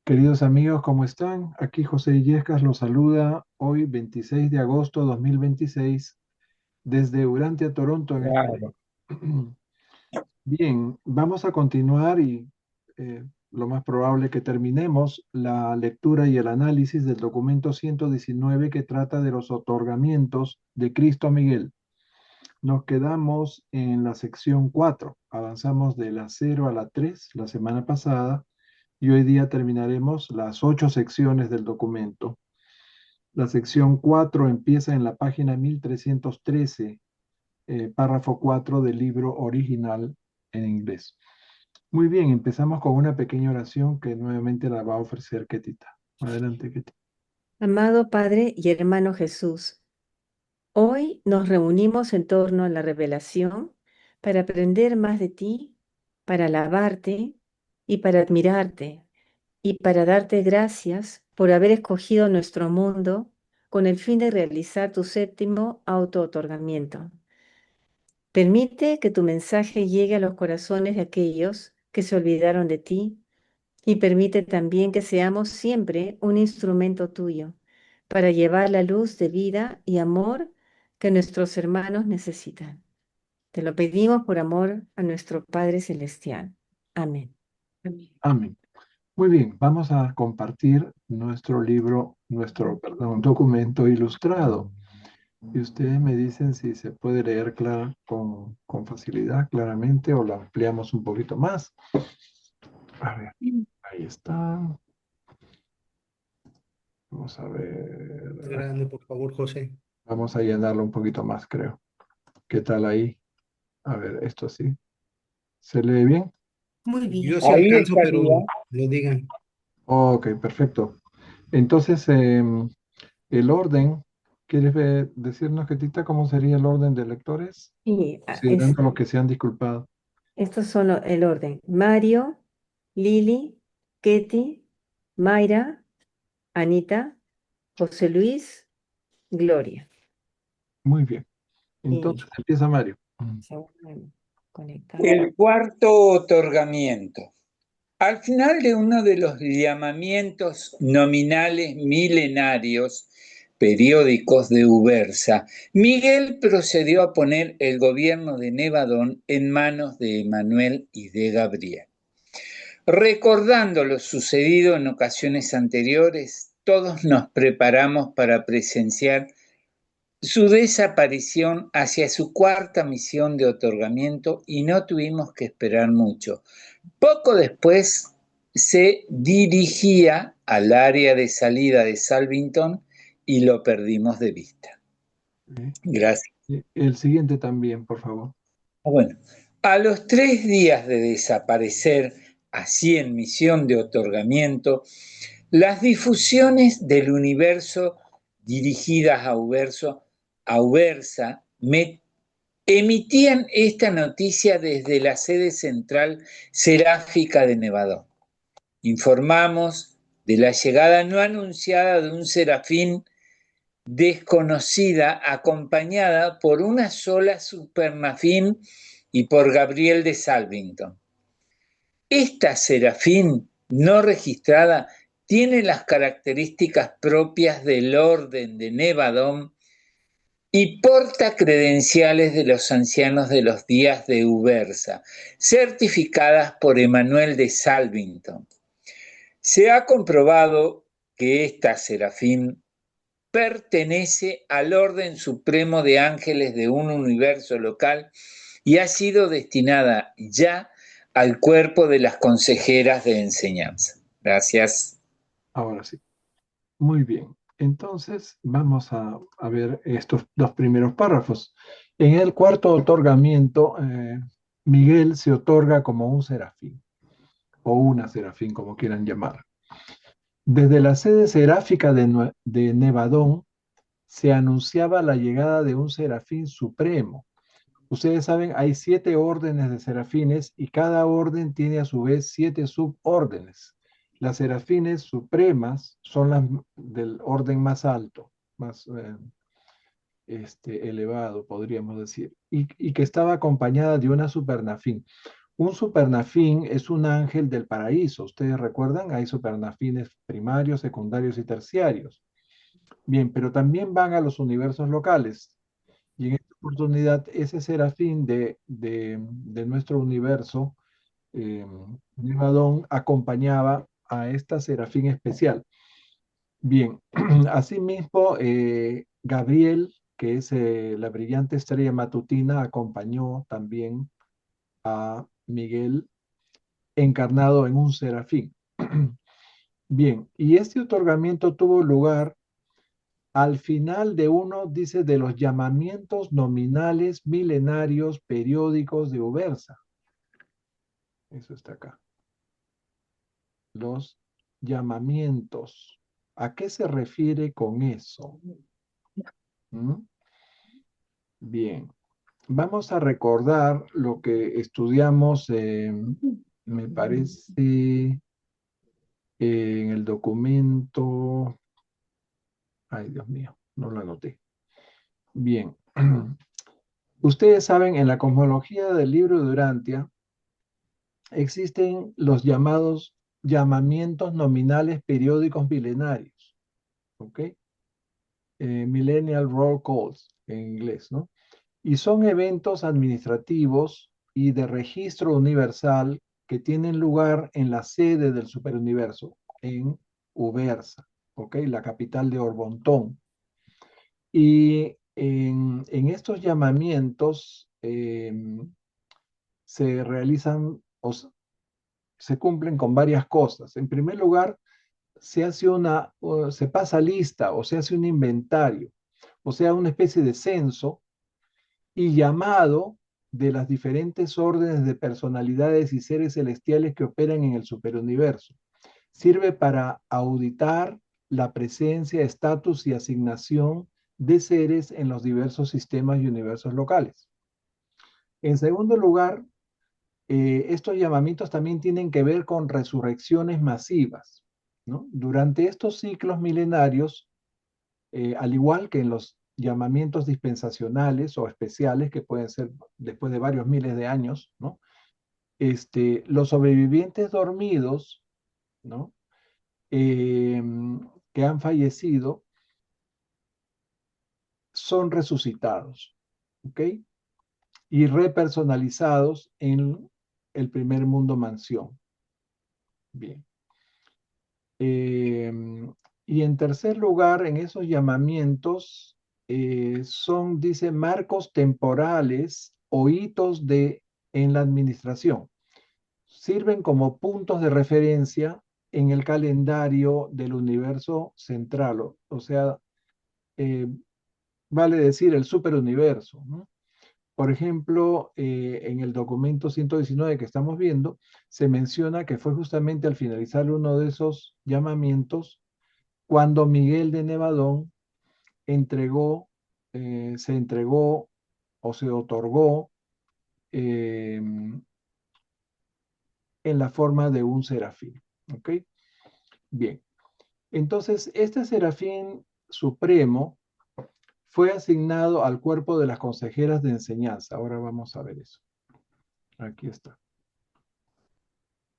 Queridos amigos, ¿cómo están? Aquí José Illescas los saluda hoy 26 de agosto 2026 desde Urantia, Toronto, en el Claro. Canadá. Bien, vamos a continuar y lo más probable que terminemos la lectura y el análisis del documento 119 que trata de los otorgamientos de Cristo a Miguel. Nos quedamos en la sección 4. Avanzamos de la 0 a la 3 la semana pasada y hoy día terminaremos las 8 secciones del documento. La sección 4 empieza en la página 1313, párrafo 4 del libro original en inglés. Muy bien, empezamos con una pequeña oración que nuevamente la va a ofrecer Ketita. Adelante, Ketita. Amado Padre y hermano Jesús, hoy nos reunimos en torno a la revelación para aprender más de ti, para alabarte y para admirarte y para darte gracias por haber escogido nuestro mundo con el fin de realizar tu séptimo auto-otorgamiento. Permite que tu mensaje llegue a los corazones de aquellos que se olvidaron de ti y permite también que seamos siempre un instrumento tuyo para llevar la luz de vida y amor que nuestros hermanos necesitan. Te lo pedimos por amor a nuestro Padre Celestial. Amén. Amén. Amén. Muy bien, vamos a compartir perdón, documento ilustrado. Y ustedes me dicen si se puede leer con facilidad, claramente, o lo ampliamos un poquito más. A ver, ahí está. Vamos a ver. Grande, por favor, José. Vamos a llenarlo un poquito más, creo. ¿Qué tal ahí? A ver, esto sí. ¿Se lee bien? Muy Yo bien. sí Ahí alcanzo, pero estaría. lo digan. Ok, perfecto. Entonces, el orden, ¿quieres decirnos, Ketita, cómo sería el orden de lectores? Y Considerando los que se han disculpado. estos son el orden. Mario, Lili, Ketty, Mayra, Anita, José Luis, Gloria. Muy bien. Y Entonces empieza Mario. según conectar. El cuarto otorgamiento. Al final de uno de los llamamientos nominales milenarios periódicos de Ubersa, Miguel procedió a poner el gobierno de Nevadón en manos de Emanuel y de Gabriel. Recordando lo sucedido en ocasiones anteriores, todos nos preparamos para presenciar su desaparición hacia su cuarta misión de otorgamiento y no tuvimos que esperar mucho. Poco después se dirigía al área de salida de Salvington y lo perdimos de vista. Ok. Gracias. El siguiente también, por favor. Bueno, a los 3 días de desaparecer, así en misión de otorgamiento, las difusiones del universo dirigidas a Ubersa emitían esta noticia desde la sede central seráfica de Nevadón. Informamos de la llegada no anunciada de un serafín desconocida acompañada por una sola supernafín y por Gabriel de Salvington. Esta serafín no registrada tiene las características propias del orden de Nevadón y porta credenciales de los ancianos de los días de Ubersa, certificadas por Emanuel de Salvington. Se ha comprobado que esta serafín pertenece al orden supremo de ángeles de un universo local y ha sido destinada ya al cuerpo de las consejeras de enseñanza. Gracias. Ahora sí. Muy bien. Entonces, vamos a ver estos dos primeros párrafos. En el cuarto otorgamiento, Miguel se otorga como un serafín, o una serafín, como quieran llamar. Desde la sede seráfica de Nevadón se anunciaba la llegada de un serafín supremo. Ustedes saben, hay 7 órdenes de serafines y cada orden tiene a su vez 7 subórdenes. Las serafines supremas son las del orden más alto, más elevado, podríamos decir, y que estaba acompañada de una supernafín. Un supernafín es un ángel del paraíso. ¿Ustedes recuerdan? Hay supernafines primarios, secundarios y terciarios. Bien, pero también van a los universos locales. Y en esta oportunidad, ese serafín de nuestro universo, eh, Nevadón, acompañaba a esta serafín especial. Bien, asimismo, Gabriel, que es la brillante estrella matutina, acompañó también a Miguel encarnado en un serafín. Bien, y este otorgamiento tuvo lugar al final de uno, dice, de los llamamientos nominales milenarios periódicos de Ubersa. Eso está acá. Los llamamientos. ¿A qué se refiere con eso? ¿Mm? Bien, vamos a recordar lo que estudiamos, me parece, en el documento. Ay, Dios mío, no lo anoté. Bien. Ustedes saben, en la cosmología del libro de Urantia existen los llamados llamamientos nominales periódicos milenarios, ¿ok? Millennial Roll Calls en inglés, ¿no? Y son eventos administrativos y de registro universal que tienen lugar en la sede del superuniverso, en Ubersa, ¿ok? La capital de Orbontón. Y en estos llamamientos se realizan se cumplen con varias cosas. En primer lugar, se pasa lista o se hace un inventario, o sea, una especie de censo y llamado de las diferentes órdenes de personalidades y seres celestiales que operan en el superuniverso. Sirve para auditar la presencia, estatus y asignación de seres en los diversos sistemas y universos locales. En segundo lugar, estos llamamientos también tienen que ver con resurrecciones masivas, ¿no? Durante estos ciclos milenarios, al igual que en los llamamientos dispensacionales o especiales, que pueden ser después de varios miles de años, ¿no? Los sobrevivientes dormidos, ¿no? Eh, que han fallecido son resucitados, ¿ok? Y repersonalizados en el primer mundo mansión. Bien. Eh, y en tercer lugar, en esos llamamientos son, dice, marcos temporales o hitos en la administración. Sirven como puntos de referencia en el calendario del universo central, o sea, eh, vale decir el superuniverso, ¿no? Por ejemplo, en el documento 119 que estamos viendo, se menciona que fue justamente al finalizar uno de esos llamamientos cuando Miguel de Nevadón se entregó o se otorgó eh, en la forma de un serafín. ¿Ok? Bien. Entonces, este serafín supremo fue asignado al cuerpo de las consejeras de enseñanza. Ahora vamos a ver eso. Aquí está.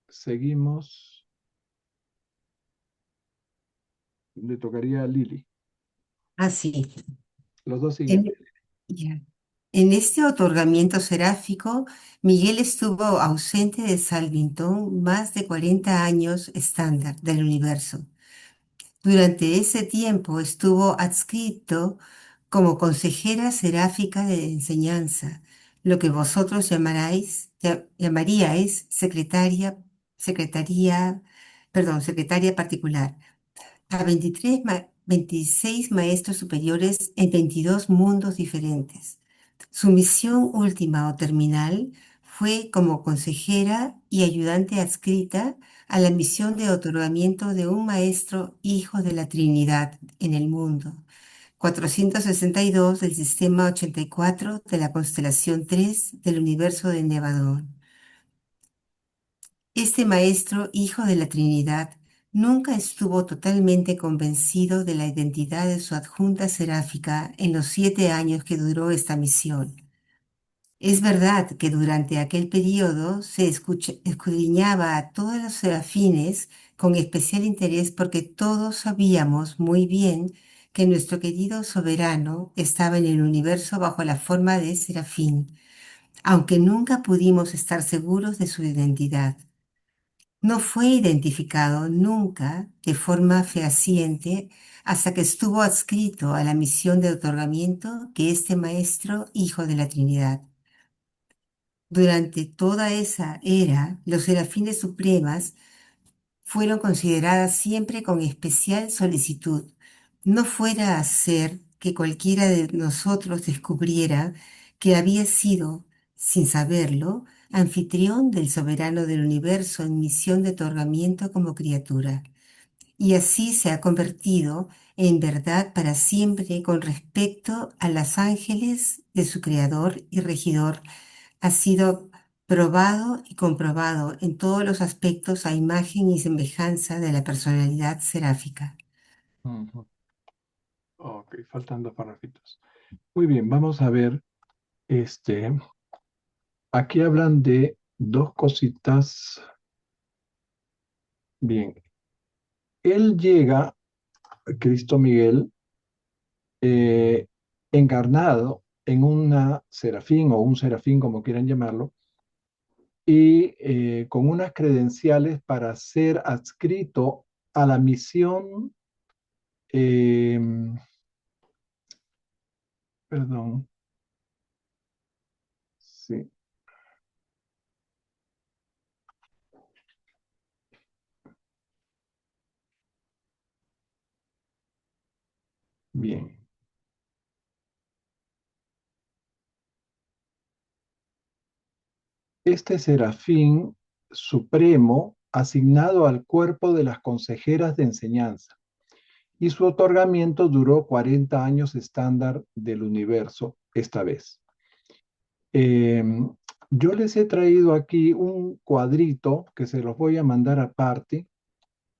Seguimos. Le tocaría a Lili. Así. Los dos En, siguientes. ya. En este otorgamiento seráfico, Miguel estuvo ausente de Salvington más de 40 años estándar del universo. Durante ese tiempo estuvo adscrito como consejera seráfica de enseñanza, lo que vosotros llamaríais secretaria particular, a 26 maestros superiores en 22 mundos diferentes. Su misión última o terminal fue como consejera y ayudante adscrita a la misión de otorgamiento de un maestro hijo de la Trinidad en el mundo. 462 del sistema 84 de la constelación 3 del universo de Nevadón. Este maestro, hijo de la Trinidad, nunca estuvo totalmente convencido de la identidad de su adjunta seráfica en los 7 años que duró esta misión. Es verdad que durante aquel periodo se escudriñaba a todos los serafines con especial interés porque todos sabíamos muy bien que nuestro querido soberano estaba en el universo bajo la forma de serafín, aunque nunca pudimos estar seguros de su identidad. No fue identificado nunca de forma fehaciente hasta que estuvo adscrito a la misión de otorgamiento que este Maestro, Hijo de la Trinidad. Durante toda esa era, los serafines supremas fueron consideradas siempre con especial solicitud. No fuera a ser que cualquiera de nosotros descubriera que había sido, sin saberlo, anfitrión del soberano del universo en misión de otorgamiento como criatura. Y así se ha convertido en verdad para siempre con respecto a los ángeles de su creador y regidor. Ha sido probado y comprobado en todos los aspectos a imagen y semejanza de la personalidad seráfica. Ujú. Ok, faltan dos párrafitos. Muy bien, vamos a ver, este, aquí hablan de dos cositas. Bien, él llega, Cristo Miguel, eh, encarnado en una serafín o un serafín, como quieran llamarlo, y con unas credenciales para ser adscrito a la misión, eh, perdón, sí, bien. Este serafín supremo asignado al cuerpo de las consejeras de enseñanza y su otorgamiento duró 40 años estándar del universo esta vez. Eh, yo les he traído aquí un cuadrito que se los voy a mandar aparte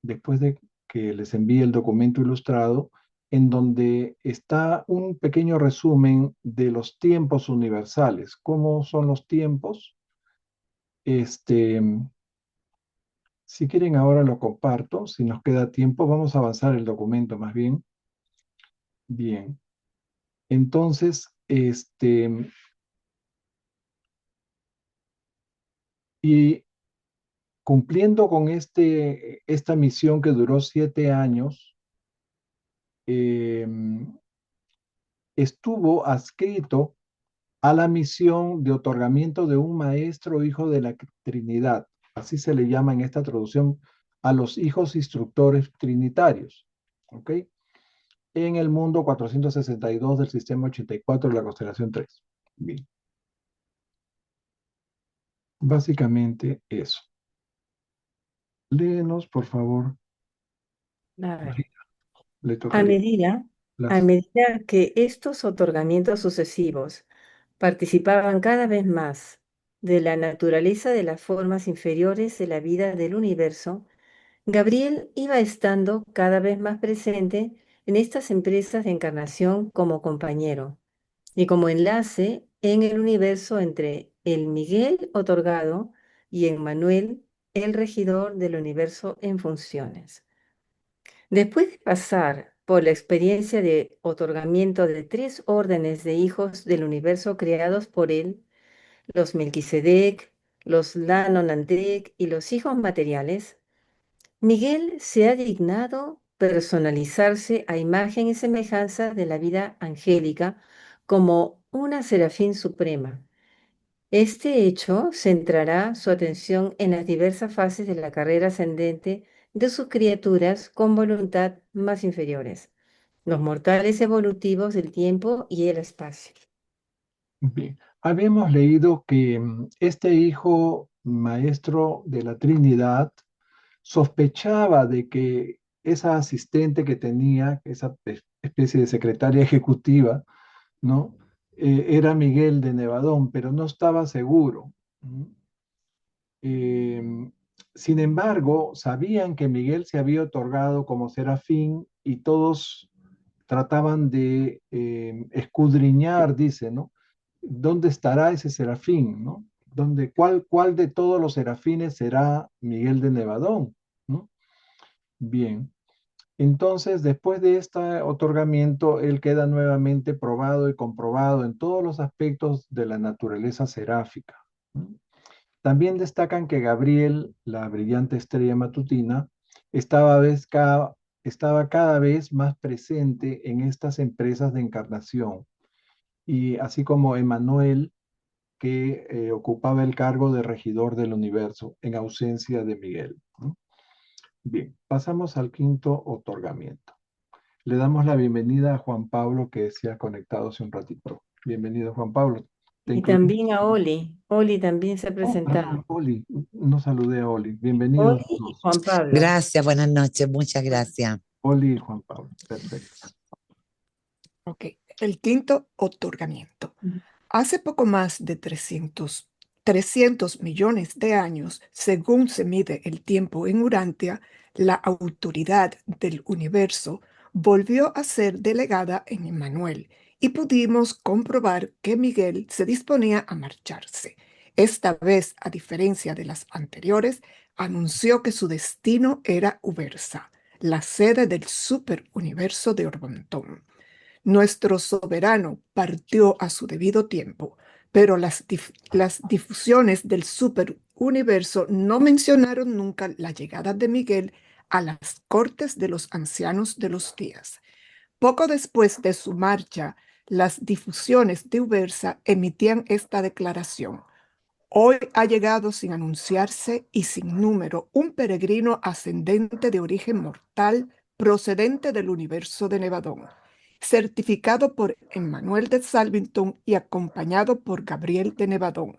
después de que les envíe el documento ilustrado, en donde está un pequeño resumen de los tiempos universales. ¿Cómo son los tiempos? Este, si quieren ahora lo comparto, si nos queda tiempo, vamos a avanzar el documento más bien. Bien, entonces, y cumpliendo con esta misión que duró 7 años, eh, estuvo adscrito a la misión de otorgamiento de un maestro hijo de la Trinidad. Así se le llama en esta traducción a los hijos instructores trinitarios. ¿Ok? En el mundo 462 del sistema 84 de la constelación 3. Bien. Básicamente eso. Léenos, por favor. A ver. María, le A tocaría medida, a las... medida que estos otorgamientos sucesivos participaban cada vez más de la naturaleza de las formas inferiores de la vida del universo, Gabriel iba estando cada vez más presente en estas empresas de encarnación como compañero y como enlace en el universo entre el Miguel otorgado y Emmanuel, el regidor del universo en funciones. Después de pasar por la experiencia de otorgamiento de 3 órdenes de hijos del universo creados por él, los Melquisedec, los Lanonandek y los hijos materiales, Miguel se ha dignado personalizarse a imagen y semejanza de la vida angélica como una serafín suprema. Este hecho centrará su atención en las diversas fases de la carrera ascendente de sus criaturas con voluntad más inferiores, los mortales evolutivos del tiempo y el espacio. Bien. Habíamos leído que este hijo maestro de la Trinidad sospechaba de que esa asistente que tenía, esa especie de secretaria ejecutiva, ¿no? Era Miguel de Nevadón, pero no estaba seguro. ¿Mm? Eh, Sin embargo, sabían que Miguel se había otorgado como serafín y todos trataban de escudriñar, dice, ¿no? ¿dónde estará ese serafín, ¿no? ¿Cuál de todos los serafines será Miguel de Nevadón, ¿no? Bien, entonces después de este otorgamiento, él queda nuevamente probado y comprobado en todos los aspectos de la naturaleza seráfica, ¿no? También destacan que Gabriel, la brillante estrella matutina, estaba cada vez más presente en estas empresas de encarnación, y así como Emanuel, que ocupaba el cargo de regidor del universo en ausencia de Miguel, ¿no? Bien, pasamos al quinto otorgamiento. Le damos la bienvenida a Juan Pablo, que se ha conectado hace un ratito. Bienvenido, Juan Pablo. Te Y incluimos. también a Oli. Oli también se ha Oh, perdón, presentado. Oli. No saludé a Oli. Bienvenidos Oli los y dos. Juan Pablo. Gracias, buenas noches, muchas gracias. Oli y Juan Pablo. Perfecto. Ok, el quinto otorgamiento. Hace poco más de 300 millones de años, según se mide el tiempo en Urantia, la autoridad del universo volvió a ser delegada en Emmanuel y pudimos comprobar que Miguel se disponía a marcharse. Esta vez, a diferencia de las anteriores, anunció que su destino era Ubersa, la sede del superuniverso de Orbantón. Nuestro soberano partió a su debido tiempo, pero las difusiones del superuniverso no mencionaron nunca la llegada de Miguel a las cortes de los ancianos de los días. Poco después de su marcha, las difusiones de Ubersa emitían esta declaración. Hoy ha llegado sin anunciarse y sin número un peregrino ascendente de origen mortal procedente del universo de Nevadón, certificado por Emmanuel de Salvington y acompañado por Gabriel de Nevadón.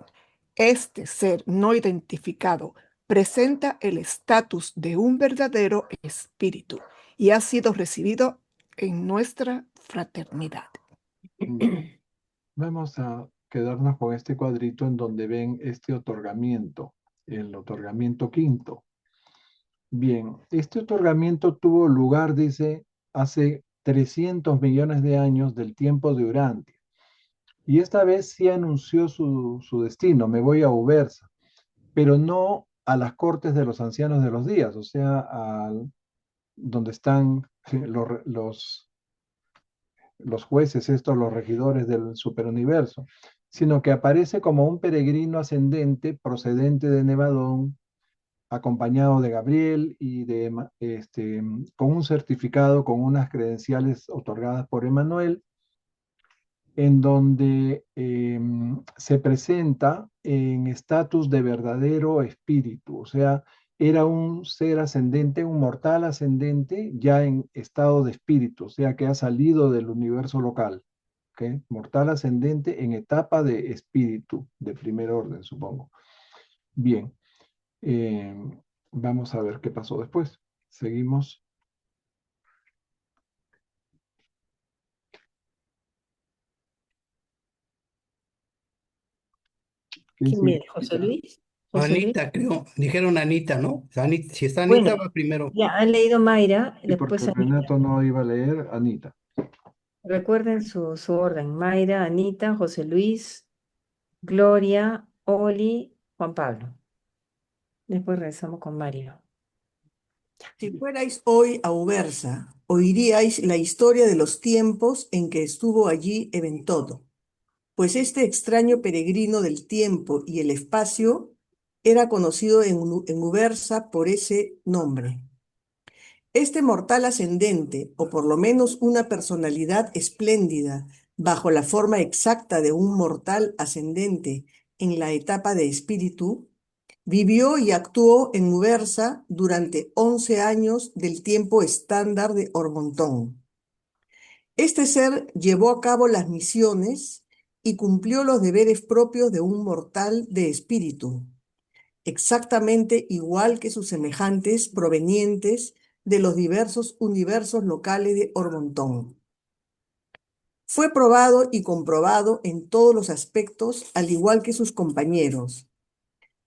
Este ser no identificado presenta el estatus de un verdadero espíritu y ha sido recibido en nuestra fraternidad. Vamos a quedarnos con este cuadrito en donde ven este otorgamiento, el otorgamiento quinto. Bien, este otorgamiento tuvo lugar, dice, hace 300 millones de años del tiempo de Urantia. Y esta vez sí anunció su destino, me voy a Ubersa, pero no a las cortes de los ancianos de los días, o sea, donde están los jueces, estos, los regidores del superuniverso, sino que aparece como un peregrino ascendente procedente de Nevadón, acompañado de Gabriel y con un certificado, con unas credenciales otorgadas por Emanuel, en donde se presenta en estatus de verdadero espíritu, o sea, era un ser ascendente, un mortal ascendente, ya en estado de espíritu, o sea, que ha salido del universo local, ¿ok? Mortal ascendente en etapa de espíritu, de primer orden, supongo. Bien, eh, vamos a ver qué pasó después. Seguimos. ¿Quién ¿Quién sigue? viene? ¿José Luis? ¿José Luis? Anita, creo. Dijeron Anita, ¿no? Si está Bueno, Anita, va primero. ya han leído Mayra, Y porque después Anita. Renato no iba a leer, Anita. Recuerden su orden. Mayra, Anita, José Luis, Gloria, Oli, Juan Pablo. Después regresamos con Mario. Si fuerais hoy a Ubersa, oiríais la historia de los tiempos en que estuvo allí Eventodo, pues este extraño peregrino del tiempo y el espacio era conocido en Ubersa por ese nombre. Este mortal ascendente, o por lo menos una personalidad espléndida, bajo la forma exacta de un mortal ascendente en la etapa de espíritu, vivió y actuó en Ubersa durante 11 años del tiempo estándar de Ormontón. Este ser llevó a cabo las misiones y cumplió los deberes propios de un mortal de espíritu, exactamente igual que sus semejantes provenientes de los diversos universos locales de Ormontón. Fue probado y comprobado en todos los aspectos, al igual que sus compañeros,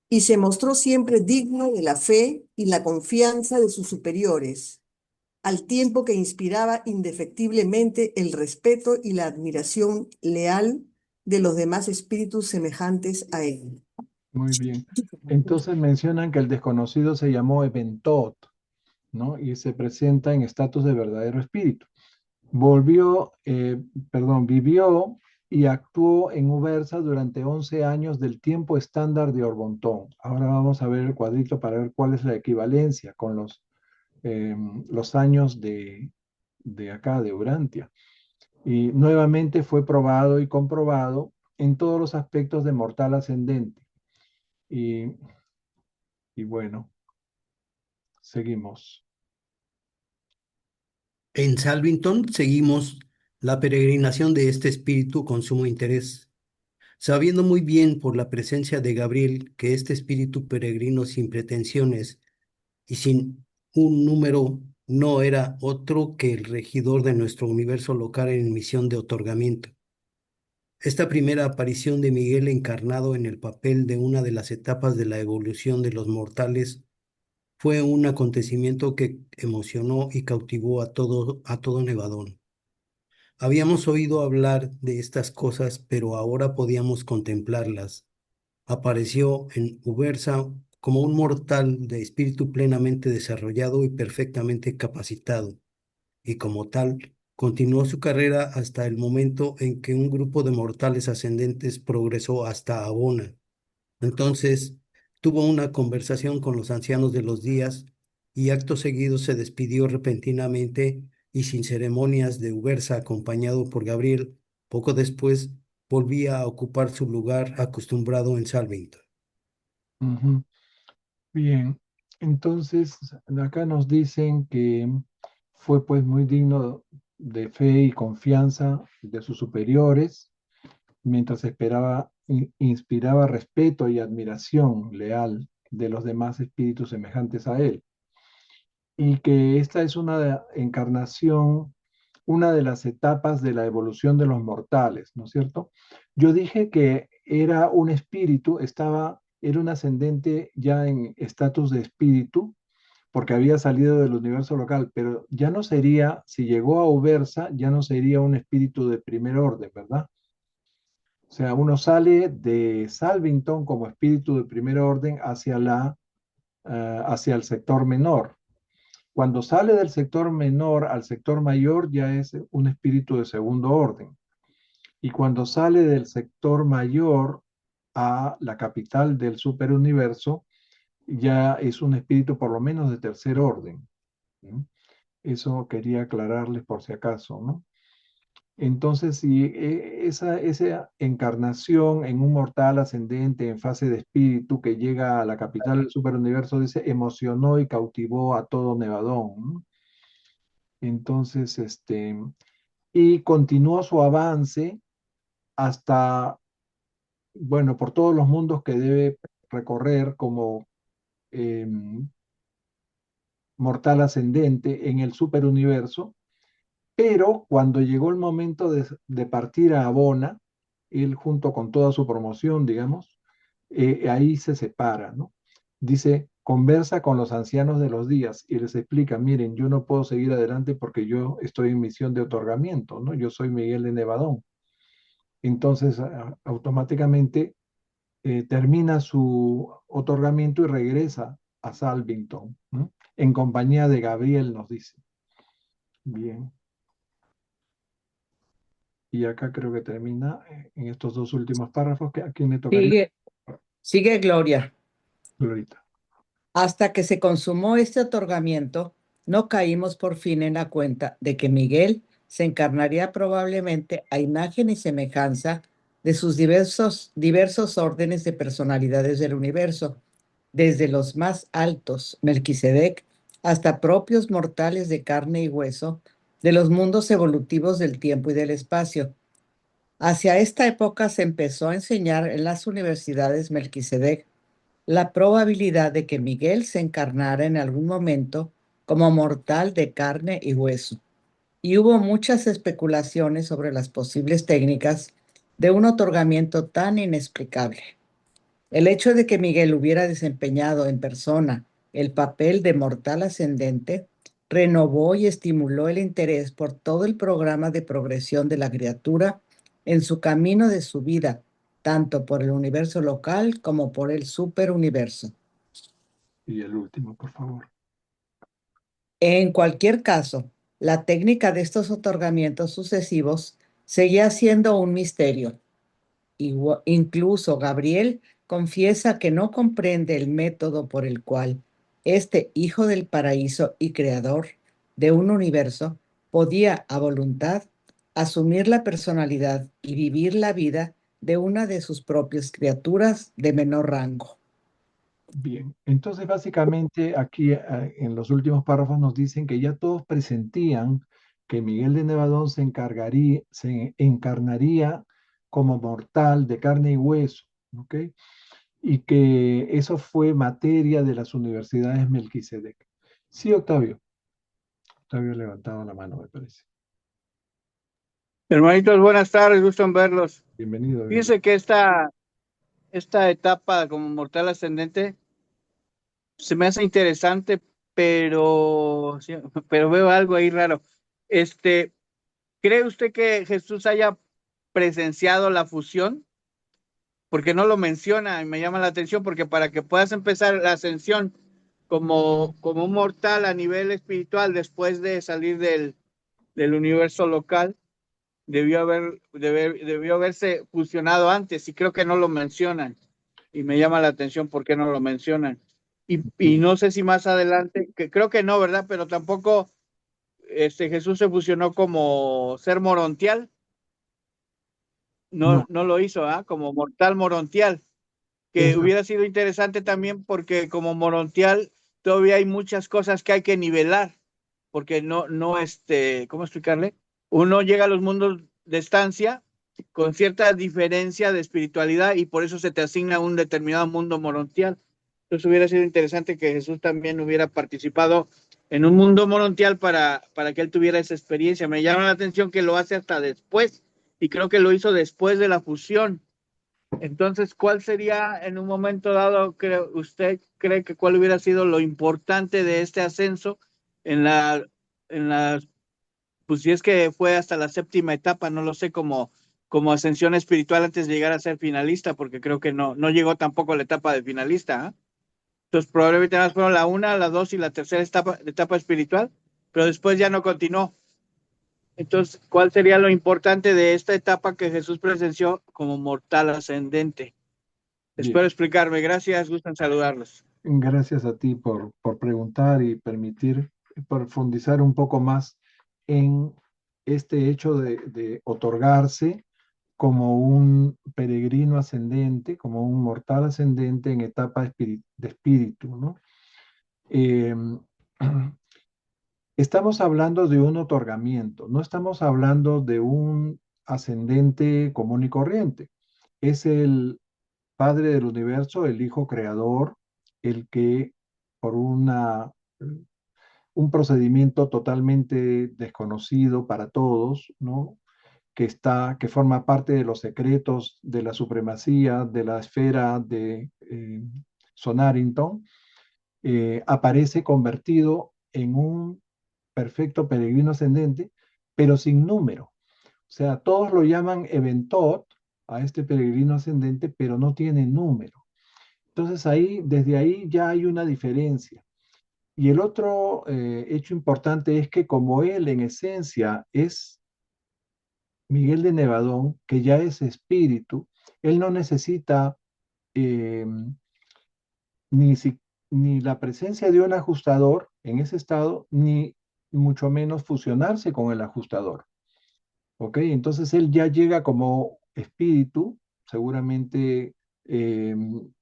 y se mostró siempre digno de la fe y la confianza de sus superiores, al tiempo que inspiraba indefectiblemente el respeto y la admiración leal de los demás espíritus semejantes a él. Muy bien. Entonces mencionan que el desconocido se llamó Eventot, ¿no? Y se presenta en estatus de verdadero espíritu. Vivió y actuó en Ubersa durante 11 años del tiempo estándar de Orbontón. Ahora vamos a ver el cuadrito para ver cuál es la equivalencia con los años de acá, de Urantia. Y nuevamente fue probado y comprobado en todos los aspectos de mortal ascendente. Y, y bueno, seguimos. En Salvington seguimos la peregrinación de este espíritu con sumo interés, sabiendo muy bien por la presencia de Gabriel que este espíritu peregrino sin pretensiones y sin un número no era otro que el regidor de nuestro universo local en misión de otorgamiento. Esta primera aparición de Miguel encarnado en el papel de una de las etapas de la evolución de los mortales fue un acontecimiento que emocionó y cautivó a todo Nevadón. Habíamos oído hablar de estas cosas, pero ahora podíamos contemplarlas. Apareció en Ubersa como un mortal de espíritu plenamente desarrollado y perfectamente capacitado, y como tal, continuó su carrera hasta el momento en que un grupo de mortales ascendentes progresó hasta Abona. Entonces tuvo una conversación con los ancianos de los días y acto seguido se despidió repentinamente y sin ceremonias de Ubersa acompañado por Gabriel. Poco después volvía a ocupar su lugar acostumbrado en Salvington. Ujú. Bien, entonces acá nos dicen que fue pues muy digno de fe y confianza de sus superiores, mientras inspiraba respeto y admiración leal de los demás espíritus semejantes a él. Y que esta es una encarnación, una de las etapas de la evolución de los mortales, ¿no es cierto? Yo dije que era un espíritu, era un ascendente ya en estatus de espíritu, porque había salido del universo local, pero ya no sería, si llegó a Ubersa, ya no sería un espíritu de primer orden, ¿verdad? O sea, uno sale de Salvington como espíritu de primer orden hacia el sector menor. Cuando sale del sector menor al sector mayor ya es un espíritu de segundo orden. Y cuando sale del sector mayor a la capital del superuniverso, ya es un espíritu por lo menos de tercer orden. ¿No? Eso quería aclararles por si acaso, ¿no? Entonces, si esa encarnación en un mortal ascendente en fase de espíritu que llega a la capital del superuniverso, dice, emocionó y cautivó a todo Nevadón, ¿no? Entonces, y continuó su avance hasta, bueno, por todos los mundos que debe recorrer como mortal ascendente en el superuniverso, pero cuando llegó el momento de partir a Abona, él junto con toda su promoción, digamos, ahí se separa, ¿no? Dice, conversa con los ancianos de los días y les explica, miren, yo no puedo seguir adelante porque yo estoy en misión de otorgamiento, ¿no? Yo soy Miguel de Nevadón. Entonces, automáticamente termina su otorgamiento y regresa a Salvington, ¿no? En compañía de Gabriel, nos dice. Bien. Y acá creo que termina en estos dos últimos párrafos. ¿A quién le tocaría? Sigue Gloria. Glorita. Hasta que se consumó este otorgamiento, no caímos por fin en la cuenta de que Miguel se encarnaría probablemente a imagen y semejanza de sus diversos órdenes de personalidades del universo, desde los más altos, Melquisedec, hasta propios mortales de carne y hueso, de los mundos evolutivos del tiempo y del espacio. Hacia esta época se empezó a enseñar en las universidades Melquisedec la probabilidad de que Miguel se encarnara en algún momento como mortal de carne y hueso. Y hubo muchas especulaciones sobre las posibles técnicas de un otorgamiento tan inexplicable. El hecho de que Miguel hubiera desempeñado en persona el papel de mortal ascendente renovó y estimuló el interés por todo el programa de progresión de la criatura en su camino de su vida, tanto por el universo local como por el superuniverso. Y el último, por favor. En cualquier caso, la técnica de estos otorgamientos sucesivos seguía siendo un misterio. Incluso Gabriel confiesa que no comprende el método por el cual este hijo del paraíso y creador de un universo podía a voluntad asumir la personalidad y vivir la vida de una de sus propias criaturas de menor rango. Bien, entonces básicamente aquí en los últimos párrafos nos dicen que ya todos presentían que Miguel de Nevadón se encarnaría como mortal de carne y hueso, ¿ok? Y que eso fue materia de las universidades Melquisedec. Sí, Octavio. Octavio ha levantado la mano, me parece. Hermanitos, buenas tardes, gusto en verlos. Bienvenido. Fíjense que esta etapa como mortal ascendente se me hace interesante, pero veo algo ahí raro. ¿Cree usted que Jesús haya presenciado la fusión? Porque no lo menciona y me llama la atención, porque para que puedas empezar la ascensión como un mortal a nivel espiritual después de salir del universo local, debió haberse fusionado antes, y creo que no lo mencionan. Y me llama la atención por qué no lo mencionan. Y no sé si más adelante, que creo que no, ¿verdad? Pero tampoco Jesús se fusionó como ser morontial. No. No lo hizo, ¿ah? Como mortal morontial. Que Eso. hubiera sido interesante también, porque como morontial todavía hay muchas cosas que hay que nivelar. Porque ¿cómo explicarle? Uno llega a los mundos de estancia con cierta diferencia de espiritualidad, y por eso se te asigna un determinado mundo morontial. Entonces hubiera sido interesante que Jesús también hubiera participado en un mundo morontial para que él tuviera esa experiencia. Me llama la atención que lo hace hasta después, y creo que lo hizo después de la fusión. Entonces, ¿cuál sería en un momento dado, usted cree que cuál hubiera sido lo importante de este ascenso en la, pues si es que fue hasta la séptima etapa, no lo sé, como ascensión espiritual antes de llegar a ser finalista, porque creo que no llegó tampoco a la etapa de finalista, ¿eh? Entonces probablemente más fueron la una, la dos y la tercera etapa espiritual, pero después ya no continuó. Entonces, ¿cuál sería lo importante de esta etapa que Jesús presenció como mortal ascendente? Bien. Espero explicarme. Gracias, gusto en saludarlos. Gracias a ti por preguntar y permitir profundizar un poco más en este hecho de otorgarse como un peregrino ascendente, como un mortal ascendente en etapa de espíritu, ¿no? Estamos hablando de un otorgamiento, no estamos hablando de un ascendente común y corriente. Es el Padre del universo, el Hijo Creador, el que por un procedimiento totalmente desconocido para todos, ¿no? Que forma parte de los secretos de la supremacía de la esfera de Sonarington, aparece convertido en un perfecto peregrino ascendente, pero sin número. O sea, todos lo llaman Eventot a este peregrino ascendente, pero no tiene número. Entonces desde ahí ya hay una diferencia. Y el otro hecho importante es que como él en esencia es Miguel de Nevadón, que ya es espíritu, él no necesita eh, ni, ni la presencia de un ajustador en ese estado, ni mucho menos fusionarse con el ajustador. ¿Ok? Entonces él ya llega como espíritu, seguramente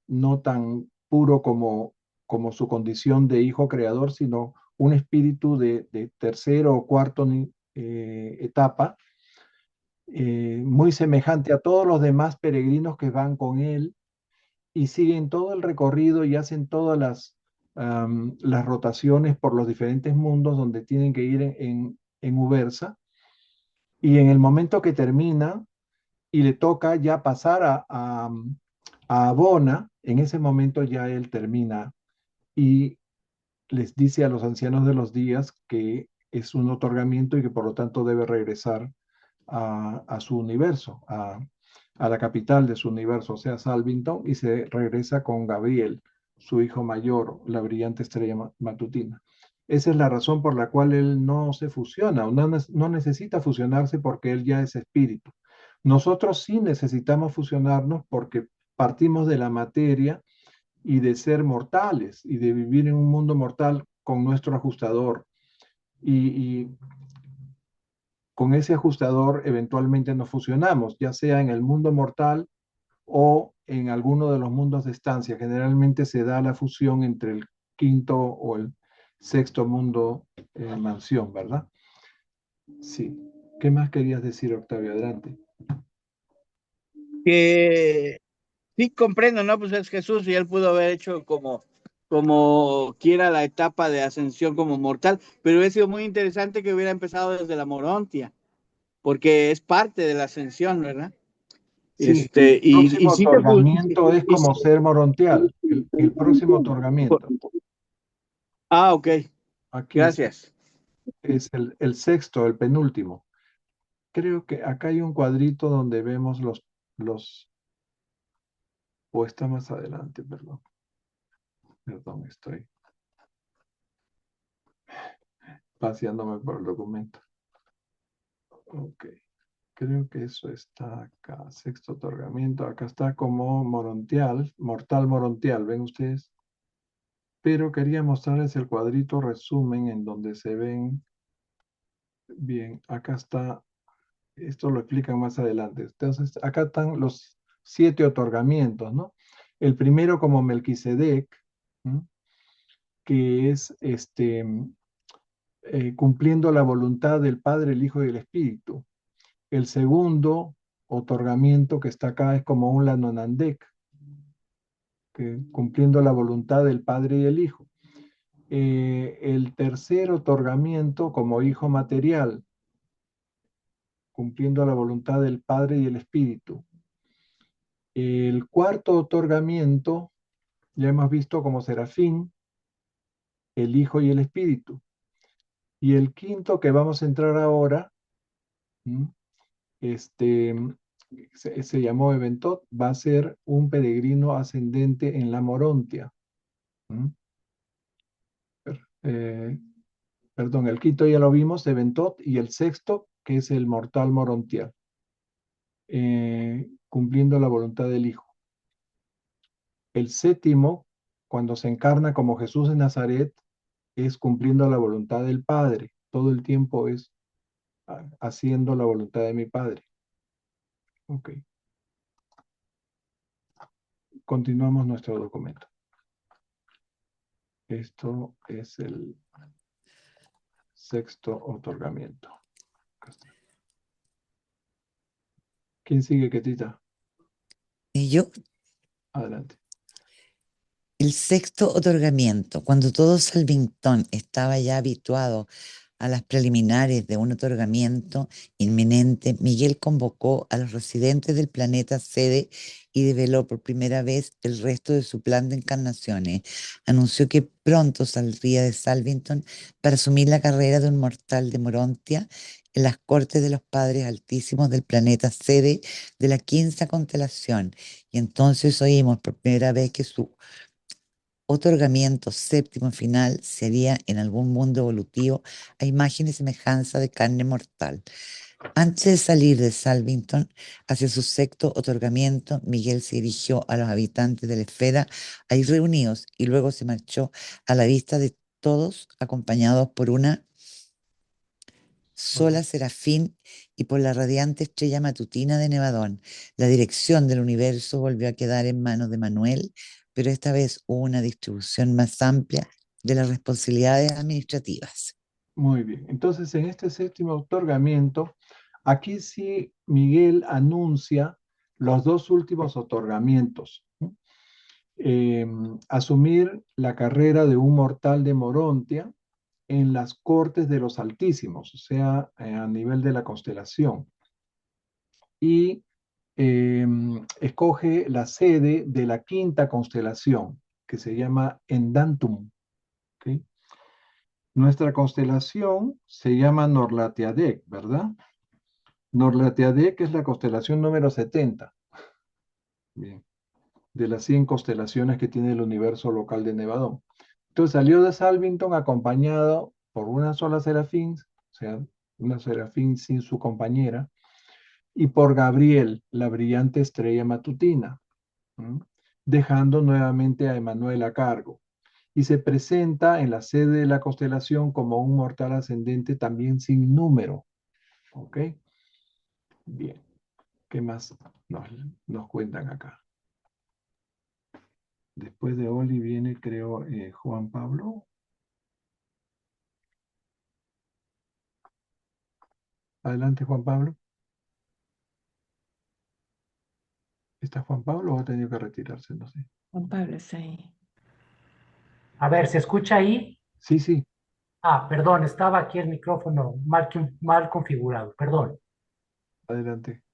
no tan puro como su condición de hijo creador, sino un espíritu de tercero o cuarto etapa, muy semejante a todos los demás peregrinos que van con él y siguen todo el recorrido y hacen todas las rotaciones por los diferentes mundos donde tienen que ir en Ubersa. Y en el momento que termina y le toca ya pasar a Abona, en ese momento ya él termina y les dice a los ancianos de los días que es un otorgamiento y que por lo tanto debe regresar a su universo, a la capital de su universo, o sea, Salvington, y se regresa con Gabriel, su hijo mayor, la brillante estrella matutina. Esa es la razón por la cual él no se fusiona, no necesita fusionarse porque él ya es espíritu. Nosotros sí necesitamos fusionarnos porque partimos de la materia y de ser mortales y de vivir en un mundo mortal con nuestro ajustador. Y con ese ajustador eventualmente nos fusionamos, ya sea en el mundo mortal o en alguno de los mundos de estancia. Generalmente se da la fusión entre el quinto o el sexto mundo mansión, ¿verdad? Sí. ¿Qué más querías decir, Octavio? Adelante. Que sí comprendo, ¿no? Pues es Jesús y él pudo haber hecho como quiera la etapa de ascensión como mortal, pero hubiera sido muy interesante que hubiera empezado desde la Morontia, porque es parte de la ascensión, ¿verdad? Sí, el Y próximo sí te otorgamiento es como ser morontial. El próximo otorgamiento. Ah, ok. Aquí Gracias. es el sexto, el penúltimo. Creo que acá hay un cuadrito donde vemos o está más adelante, perdón. Perdón, estoy paseándome por el documento. Ok, creo que eso está acá. Sexto otorgamiento. Acá está como morontial, mortal morontial, ¿ven ustedes? Pero quería mostrarles el cuadrito resumen en donde se ven bien. Acá está, esto lo explican más adelante. Entonces, acá están los 7 otorgamientos, ¿no? El primero como Melquisedec, ¿m? Que es cumpliendo la voluntad del Padre, el Hijo y el Espíritu. El segundo otorgamiento que está acá es como un Lanonandek, que cumpliendo la voluntad del Padre y el Hijo. El tercer otorgamiento como hijo material, cumpliendo la voluntad del Padre y el Espíritu. El cuarto otorgamiento, ya hemos visto como serafín, el Hijo y el Espíritu. Y el quinto que vamos a entrar ahora, se llamó Eventot, va a ser un peregrino ascendente en la Morontia. Perdón, el quinto ya lo vimos, Eventot, y el sexto, que es el mortal morontial, cumpliendo la voluntad del Hijo. El séptimo, cuando se encarna como Jesús de Nazaret, es cumpliendo la voluntad del Padre. Todo el tiempo es haciendo la voluntad de mi Padre. Ok. Continuamos nuestro documento. Esto es el sexto otorgamiento. ¿Quién sigue, Ketita? Y yo, Adelante. el sexto otorgamiento, cuando todo Salvington estaba ya habituado a las preliminares de un otorgamiento inminente, Miguel convocó a los residentes del planeta sede y develó por primera vez el resto de su plan de encarnaciones. Anunció que pronto saldría de Salvington para asumir la carrera de un mortal de Morontia en las cortes de los padres altísimos del planeta sede de la quinta constelación. Y entonces oímos por primera vez que su otorgamiento séptimo final sería en algún mundo evolutivo a imagen y semejanza de carne mortal. Antes de salir de Salvington hacia su sexto otorgamiento, Miguel se dirigió a los habitantes de la esfera ahí reunidos y luego se marchó a la vista de todos, acompañados por una sola serafín y por la radiante estrella matutina de Nevadón. La dirección del universo volvió a quedar en manos de Manuel, pero esta vez hubo una distribución más amplia de las responsabilidades administrativas. Muy bien. Entonces, en este séptimo otorgamiento, aquí sí Miguel anuncia los dos últimos otorgamientos. Asumir la carrera de un mortal de Morontia en las cortes de los Altísimos, o sea, a nivel de la constelación. Y escoge la sede de la quinta constelación, que se llama Endantum. ¿Okay? Nuestra constelación se llama Norlatiadec, ¿verdad? Norlatiae, que es la constelación número 70. Bien, de las 100 constelaciones que tiene el universo local de Nevadón. Entonces salió de Salvington acompañado por una sola serafín, o sea, una serafín sin su compañera, y por Gabriel, la brillante estrella matutina, ¿m? Dejando nuevamente a Emanuel a cargo. Y se presenta en la sede de la constelación como un mortal ascendente también sin número. ¿Ok? Bien. ¿Qué más nos cuentan acá? Después de Oli viene, creo, Juan Pablo. Adelante, Juan Pablo. ¿Está Juan Pablo o ha tenido que retirarse? No sé. Juan Pablo está ahí. A ver, ¿se escucha ahí? Sí, sí. Ah, perdón, estaba aquí el micrófono mal configurado, perdón. Adelante.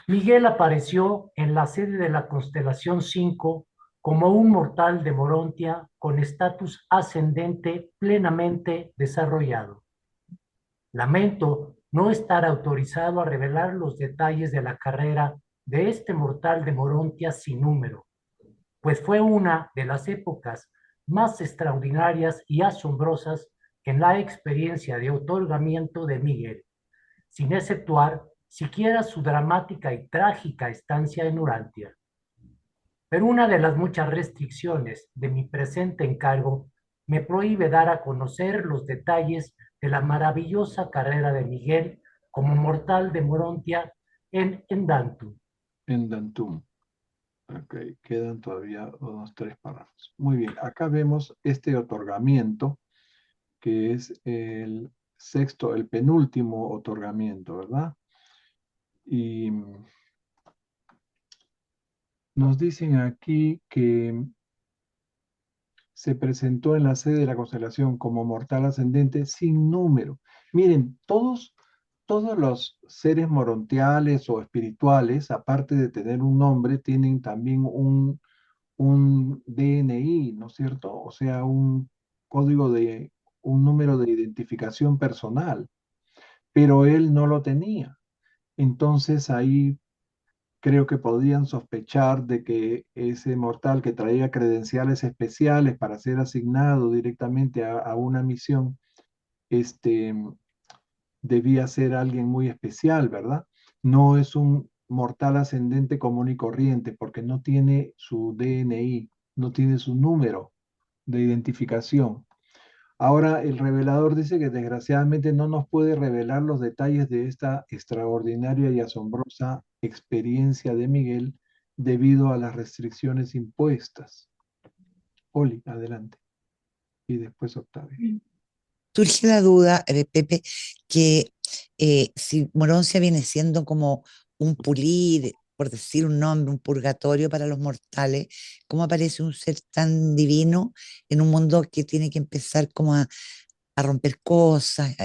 Miguel apareció en la sede de la constelación 5 como un mortal de Morontia con estatus ascendente plenamente desarrollado. Lamento no estar autorizado a revelar los detalles de la carrera de este mortal de Morontia sin número, pues fue una de las épocas más extraordinarias y asombrosas en la experiencia de otorgamiento de Miguel, sin exceptuar siquiera su dramática y trágica estancia en Urantia. Pero una de las muchas restricciones de mi presente encargo me prohíbe dar a conocer los detalles de la maravillosa carrera de Miguel como mortal de Morontia en Endantu. En Dantum. Ok, quedan todavía unos 3 párrafos. Muy bien, acá vemos este otorgamiento, que es el sexto, el penúltimo otorgamiento, ¿verdad? Y nos dicen aquí que se presentó en la sede de la constelación como mortal ascendente sin número. Miren, todos los seres morontiales o espirituales, aparte de tener un nombre, tienen también un DNI, ¿no es cierto? O sea, un número de identificación personal, pero él no lo tenía. Entonces ahí creo que podían sospechar de que ese mortal que traía credenciales especiales para ser asignado directamente a una misión, este, debía ser alguien muy especial, ¿verdad? No es un mortal ascendente común y corriente porque no tiene su DNI, no tiene su número de identificación. Ahora el revelador dice que desgraciadamente no nos puede revelar los detalles de esta extraordinaria y asombrosa experiencia de Miguel debido a las restricciones impuestas. Oli, adelante. Y después Octavio. Surge la duda, Pepe, que si Moroncia viene siendo como un pulir, por decir un nombre, un purgatorio para los mortales, ¿cómo aparece un ser tan divino en un mundo que tiene que empezar como a romper cosas,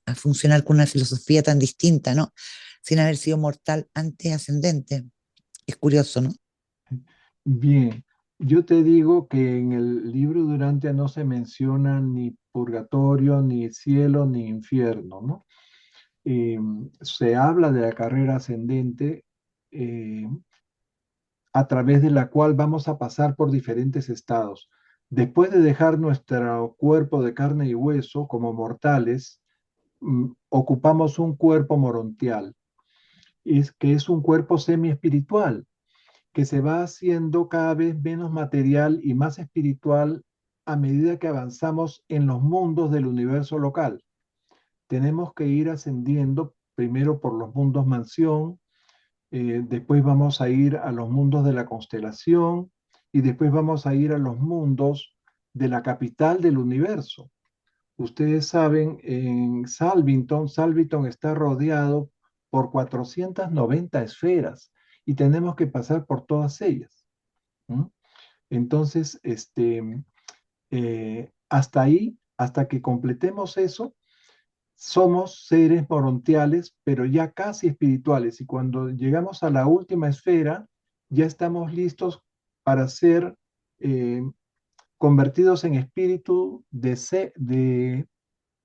a funcionar con una filosofía tan distinta, ¿no? Sin haber sido mortal antes ascendente? Es curioso, ¿no? Bien, yo te digo que en el libro de Urantia no se menciona ni purgatorio, ni cielo, ni infierno, ¿no? Se habla de la carrera ascendente eh, a través de la cual vamos a pasar por diferentes estados. Después de dejar nuestro cuerpo de carne y hueso como mortales, ocupamos un cuerpo morontial, que es un cuerpo semi-espiritual, que se va haciendo cada vez menos material y más espiritual a medida que avanzamos en los mundos del universo local. Tenemos que ir ascendiendo primero por los mundos mansión, después vamos a ir a los mundos de la constelación y después vamos a ir a los mundos de la capital del universo. Ustedes saben, en Salvington está rodeado por 490 esferas y tenemos que pasar por todas ellas. ¿Mm? Entonces, hasta ahí, hasta que completemos eso, somos seres morontiales, pero ya casi espirituales. Y cuando llegamos a la última esfera, ya estamos listos para ser eh, convertidos en espíritu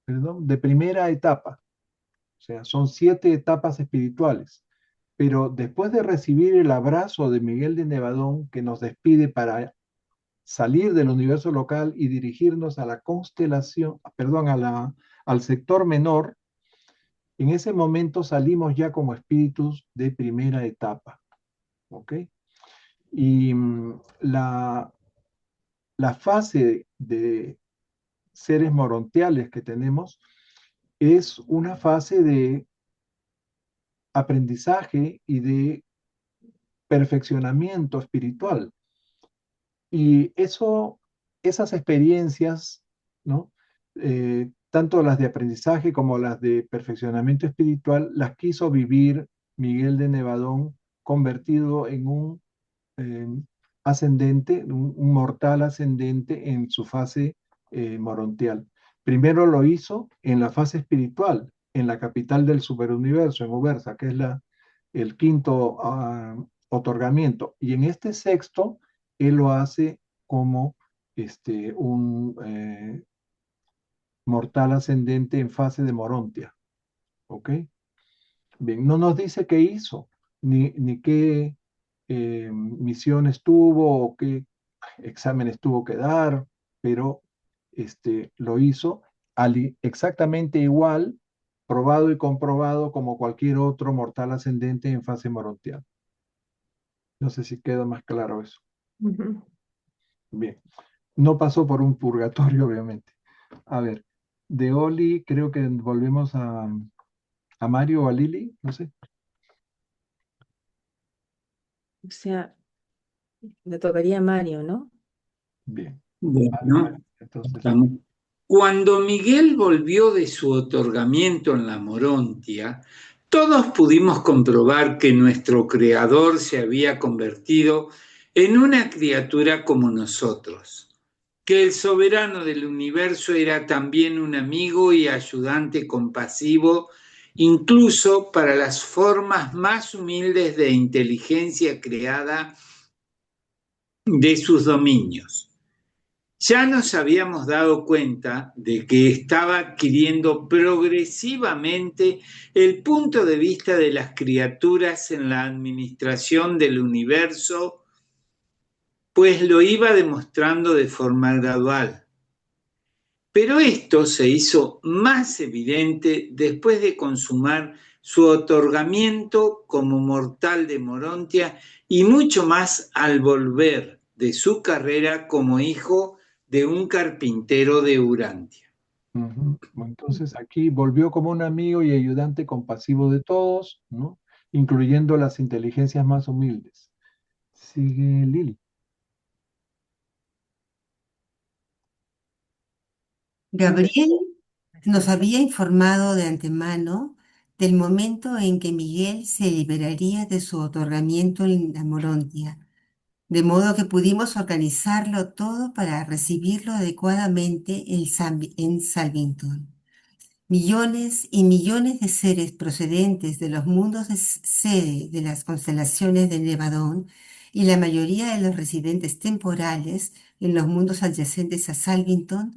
perdón, de primera etapa. O sea, son 7 etapas espirituales. Pero después de recibir el abrazo de Miguel de Nevadón, que nos despide para salir del universo local y dirigirnos a la constelación, perdón, al sector menor, en ese momento salimos ya como espíritus de primera etapa. ¿Ok? Y la fase de seres morontiales que tenemos es una fase de aprendizaje y de perfeccionamiento espiritual. Y esas experiencias, ¿no? Tanto las de aprendizaje como las de perfeccionamiento espiritual, las quiso vivir Miguel de Nevadón, convertido en un eh, ascendente, un mortal ascendente en su fase morontial. Primero lo hizo en la fase espiritual, en la capital del superuniverso, en Ubersa, que es el quinto otorgamiento. Y en este sexto, él lo hace como un mortal ascendente en fase de morontia. ¿Ok? Bien, no nos dice qué hizo, ni qué misiones tuvo o qué exámenes tuvo que dar, pero lo hizo exactamente igual, probado y comprobado como cualquier otro mortal ascendente en fase morontial. No sé si queda más claro eso. Ujú. Bien, no pasó por un purgatorio, obviamente. A ver, de Oli creo que volvemos a Mario o a Lili, no sé. O sea, le tocaría a Mario, ¿no? Bien, Bueno, entonces, estamos. Cuando Miguel volvió de su otorgamiento en la Morontia, todos pudimos comprobar que nuestro Creador se había convertido en una criatura como nosotros, que el soberano del universo era también un amigo y ayudante compasivo, incluso para las formas más humildes de inteligencia creada de sus dominios. Ya nos habíamos dado cuenta de que estaba adquiriendo progresivamente el punto de vista de las criaturas en la administración del universo, pues lo iba demostrando de forma gradual. Pero esto se hizo más evidente después de consumar su otorgamiento como mortal de Morontia y mucho más al volver de su carrera como hijo de un carpintero de Urantia. Entonces aquí volvió como un amigo y ayudante compasivo de todos, ¿no? Incluyendo las inteligencias más humildes. Sigue Lili. Gabriel nos había informado de antemano del momento en que Miguel se liberaría de su otorgamiento en la Morontia, de modo que pudimos organizarlo todo para recibirlo adecuadamente en Salvington. Millones y millones de seres procedentes de los mundos de sede de las constelaciones de Nevadón y la mayoría de los residentes temporales en los mundos adyacentes a Salvington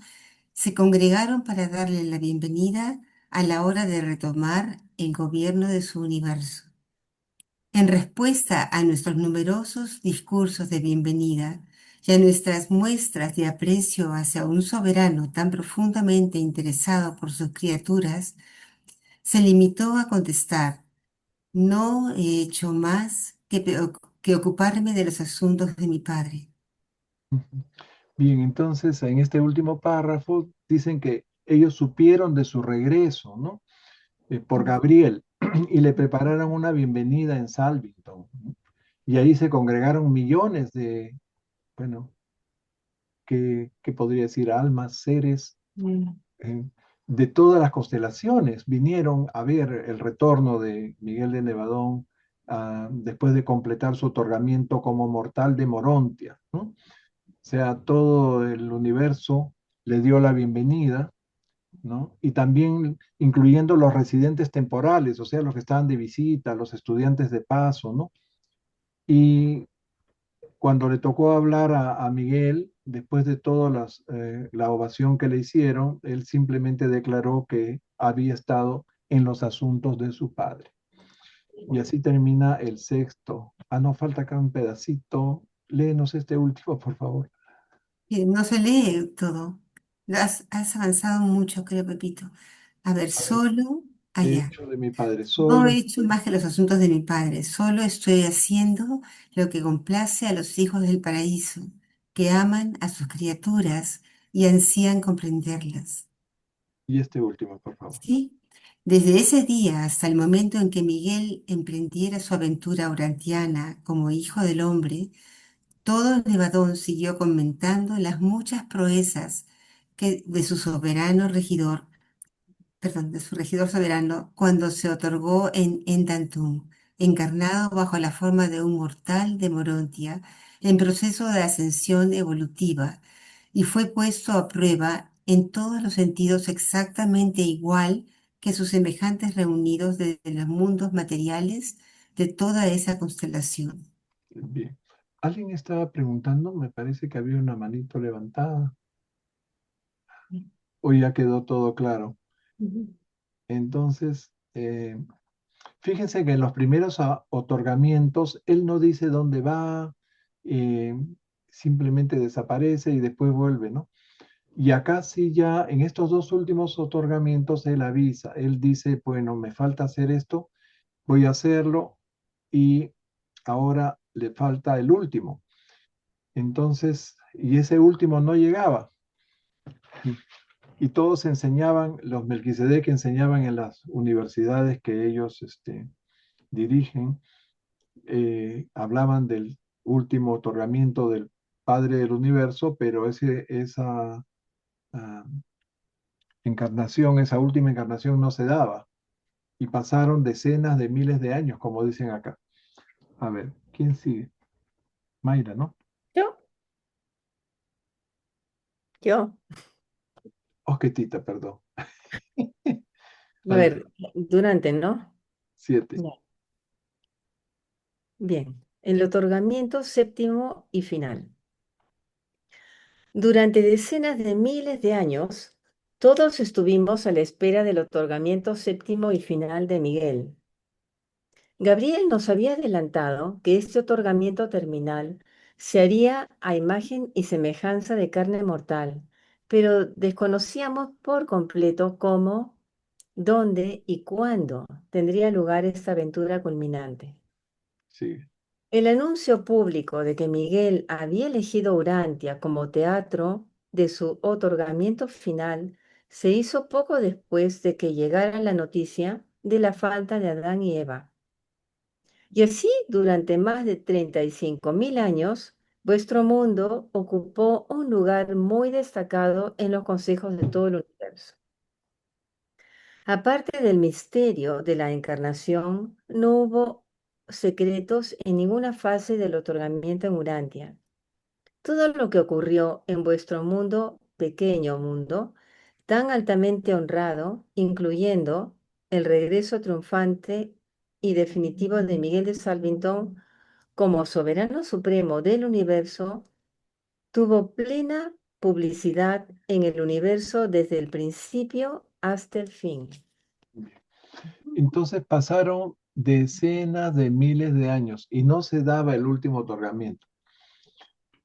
se congregaron para darle la bienvenida a la hora de retomar el gobierno de su universo. En respuesta a nuestros numerosos discursos de bienvenida y a nuestras muestras de aprecio hacia un soberano tan profundamente interesado por sus criaturas, se limitó a contestar: no he hecho más que ocuparme de los asuntos de mi padre. Bien, entonces en este último párrafo dicen que ellos supieron de su regreso, ¿no? Por Gabriel y le prepararon una bienvenida en Salvington, ¿no? Y ahí se congregaron millones de, bueno, ¿qué podría decir? Almas, seres eh, de todas las constelaciones vinieron a ver el retorno de Miguel de Nevadón después de completar su otorgamiento como mortal de Morontia, ¿no? O sea, todo el universo le dio la bienvenida, ¿no? Y también incluyendo los residentes temporales, o sea, los que estaban de visita, los estudiantes de paso, ¿no? Y cuando le tocó hablar a Miguel, después de toda la ovación que le hicieron, él simplemente declaró que había estado en los asuntos de su padre. Y así termina el sexto. Ah, no, falta acá un pedacito. Léenos este último, por favor. No se lee todo. Has avanzado mucho, creo, Pepito. A ver, A ver, solo he allá. hecho de mi padre No solo. he hecho más que los asuntos de mi padre. Solo estoy haciendo lo que complace a los hijos del paraíso, que aman a sus criaturas y ansían comprenderlas. Y este último, por favor. ¿Sí? Desde ese día hasta el momento en que Miguel emprendiera su aventura urantiana como hijo del hombre, todo Nevadón siguió comentando las muchas proezas de su soberano regidor, perdón, de su regidor soberano cuando se otorgó en Endantum, encarnado bajo la forma de un mortal de Morontia, en proceso de ascensión evolutiva, y fue puesto a prueba en todos los sentidos exactamente igual que sus semejantes reunidos desde los mundos materiales de toda esa constelación. Bien. Alguien estaba preguntando, me parece que había una manito levantada. O ya quedó todo claro. Entonces, fíjense que en los primeros otorgamientos, él no dice dónde va, eh, simplemente desaparece y después vuelve, ¿no? Y acá sí ya, en estos dos últimos otorgamientos, él avisa, él dice, bueno, me falta hacer esto, voy a hacerlo y ahora le falta el último. Entonces, y ese último no llegaba. Y todos enseñaban, los Melquisedec enseñaban en las universidades que ellos dirigen, hablaban del último otorgamiento del Padre del Universo, pero esa ah, encarnación, esa última encarnación no se daba. Y pasaron decenas de miles de años, como dicen acá. A ver, ¿quién sigue? Mayra, ¿no? Yo, yo. Osquetita, perdón. A ver, durante, ¿no? 7. Ya. Bien, el otorgamiento séptimo y final. Durante decenas de miles de años, todos estuvimos a la espera del otorgamiento séptimo y final de Miguel. Gabriel nos había adelantado que este otorgamiento terminal se haría a imagen y semejanza de carne mortal, pero desconocíamos por completo cómo, dónde y cuándo tendría lugar esta aventura culminante. Sí. El anuncio público de que Miguel había elegido Urantia como teatro de su otorgamiento final se hizo poco después de que llegara la noticia de la falta de Adán y Eva. Y así, durante más de 35.000 años, vuestro mundo ocupó un lugar muy destacado en los consejos de todo el universo. Aparte del misterio de la encarnación, no hubo secretos en ninguna fase del otorgamiento en Urantia. Todo lo que ocurrió en vuestro mundo, pequeño mundo, tan altamente honrado, incluyendo el regreso triunfante y definitivo de Miguel de Salvintón como soberano supremo del universo, tuvo plena publicidad en el universo desde el principio hasta el fin. Entonces pasaron decenas de miles de años y no se daba el último otorgamiento.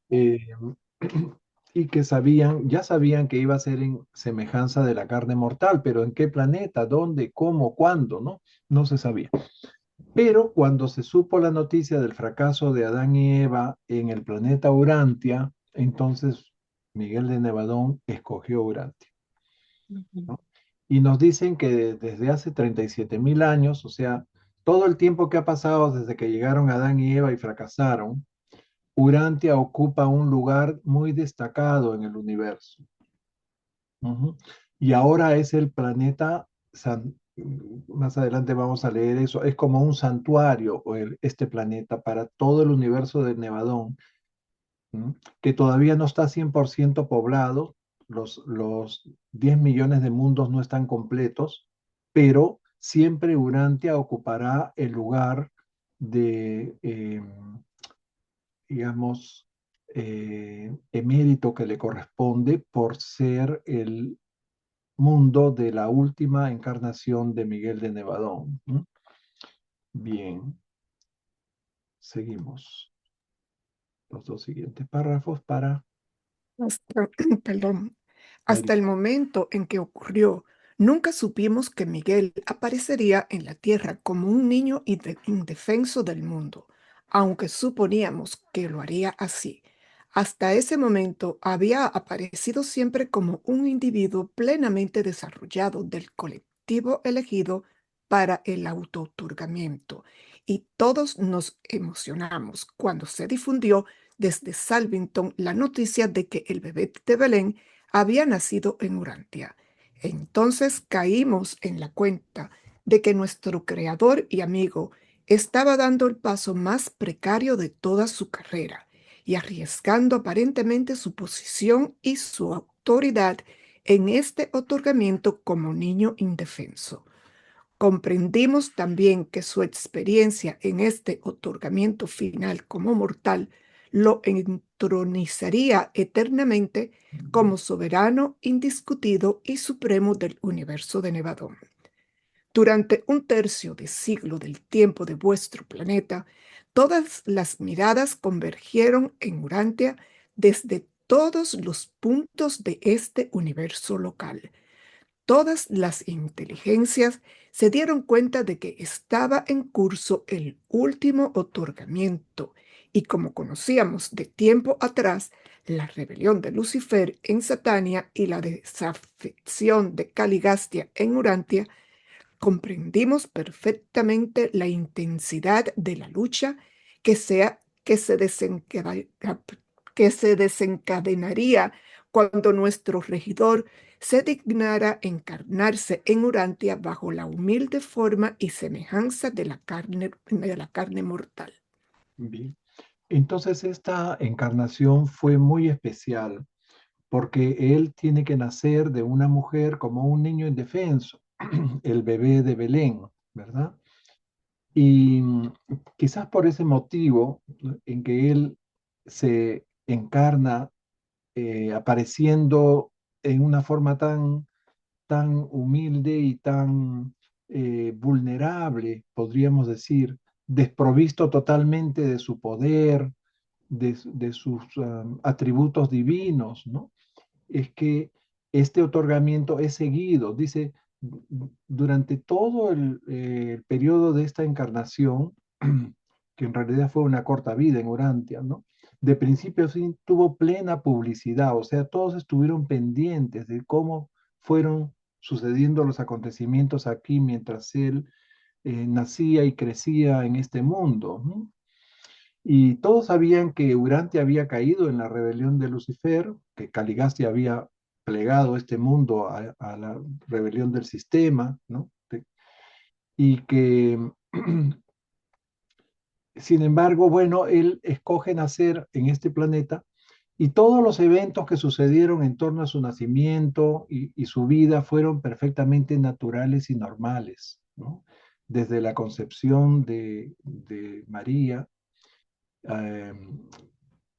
Eh, y que ya sabían que iba a ser en semejanza de la carne mortal, pero ¿en qué planeta? ¿Dónde? ¿Cómo? ¿Cuándo? ¿No? No se sabía. Pero cuando se supo la noticia del fracaso de Adán y Eva en el planeta Urantia, entonces Miguel de Nevadón escogió Urantia, ¿no? Y nos dicen que desde hace 37.000 años, o sea, todo el tiempo que ha pasado desde que llegaron Adán y Eva y fracasaron, Urantia ocupa un lugar muy destacado en el universo. Ujú. Y ahora es el planeta, más adelante vamos a leer eso, es como un santuario este planeta para todo el universo de Nevadón, ¿m? Que todavía no está 100% poblado, los 10 millones de mundos no están completos, pero siempre Urantia ocupará el lugar de, digamos, emérito que le corresponde por ser el mundo de la última encarnación de Miguel de Nevadón. Bien, seguimos los dos siguientes párrafos para Hasta, perdón, hasta María. el momento en que ocurrió, nunca supimos que Miguel aparecería en la tierra como un niño indefenso del mundo, aunque suponíamos que lo haría así. Hasta ese momento había aparecido siempre como un individuo plenamente desarrollado del colectivo elegido para el autootorgamiento, y todos nos emocionamos cuando se difundió desde Salvington la noticia de que el bebé de Belén había nacido en Urantia. Entonces caímos en la cuenta de que nuestro creador y amigo estaba dando el paso más precario de toda su carrera y arriesgando aparentemente su posición y su autoridad en este otorgamiento como niño indefenso. Comprendimos también que su experiencia en este otorgamiento final como mortal lo entronizaría eternamente como soberano indiscutido y supremo del universo de Nevadón. Durante un tercio de siglo del tiempo de vuestro planeta, todas las miradas convergieron en Urantia desde todos los puntos de este universo local. Todas las inteligencias se dieron cuenta de que estaba en curso el último otorgamiento, y como conocíamos de tiempo atrás, la rebelión de Lucifer en Satania y la desafección de Caligastia en Urantia, comprendimos perfectamente la intensidad de la lucha que, que se que se desencadenaría cuando nuestro regidor se dignara encarnarse en Urantia bajo la humilde forma y semejanza de la carne mortal. Bien. Entonces esta encarnación fue muy especial porque él tiene que nacer de una mujer como un niño indefenso, el bebé de Belén, ¿verdad? Y quizás por ese motivo, ¿no?, en que él se encarna apareciendo en una forma tan humilde y tan vulnerable, podríamos decir, desprovisto totalmente de su poder, de sus atributos divinos, ¿no? Es que este otorgamiento es seguido, dice, durante todo el periodo de esta encarnación, que en realidad fue una corta vida en Urantia, ¿no? De principio a fin tuvo plena publicidad, o sea, todos estuvieron pendientes de cómo fueron sucediendo los acontecimientos aquí mientras él nacía y crecía en este mundo, ¿no? Y todos sabían que Urantia había caído en la rebelión de Lucifer, que Caligastia había plegado este mundo a la rebelión del sistema, ¿no? Y que, sin embargo, bueno, él escoge nacer en este planeta y todos los eventos que sucedieron en torno a su nacimiento y su vida fueron perfectamente naturales y normales, ¿no? Desde la concepción de María, eh,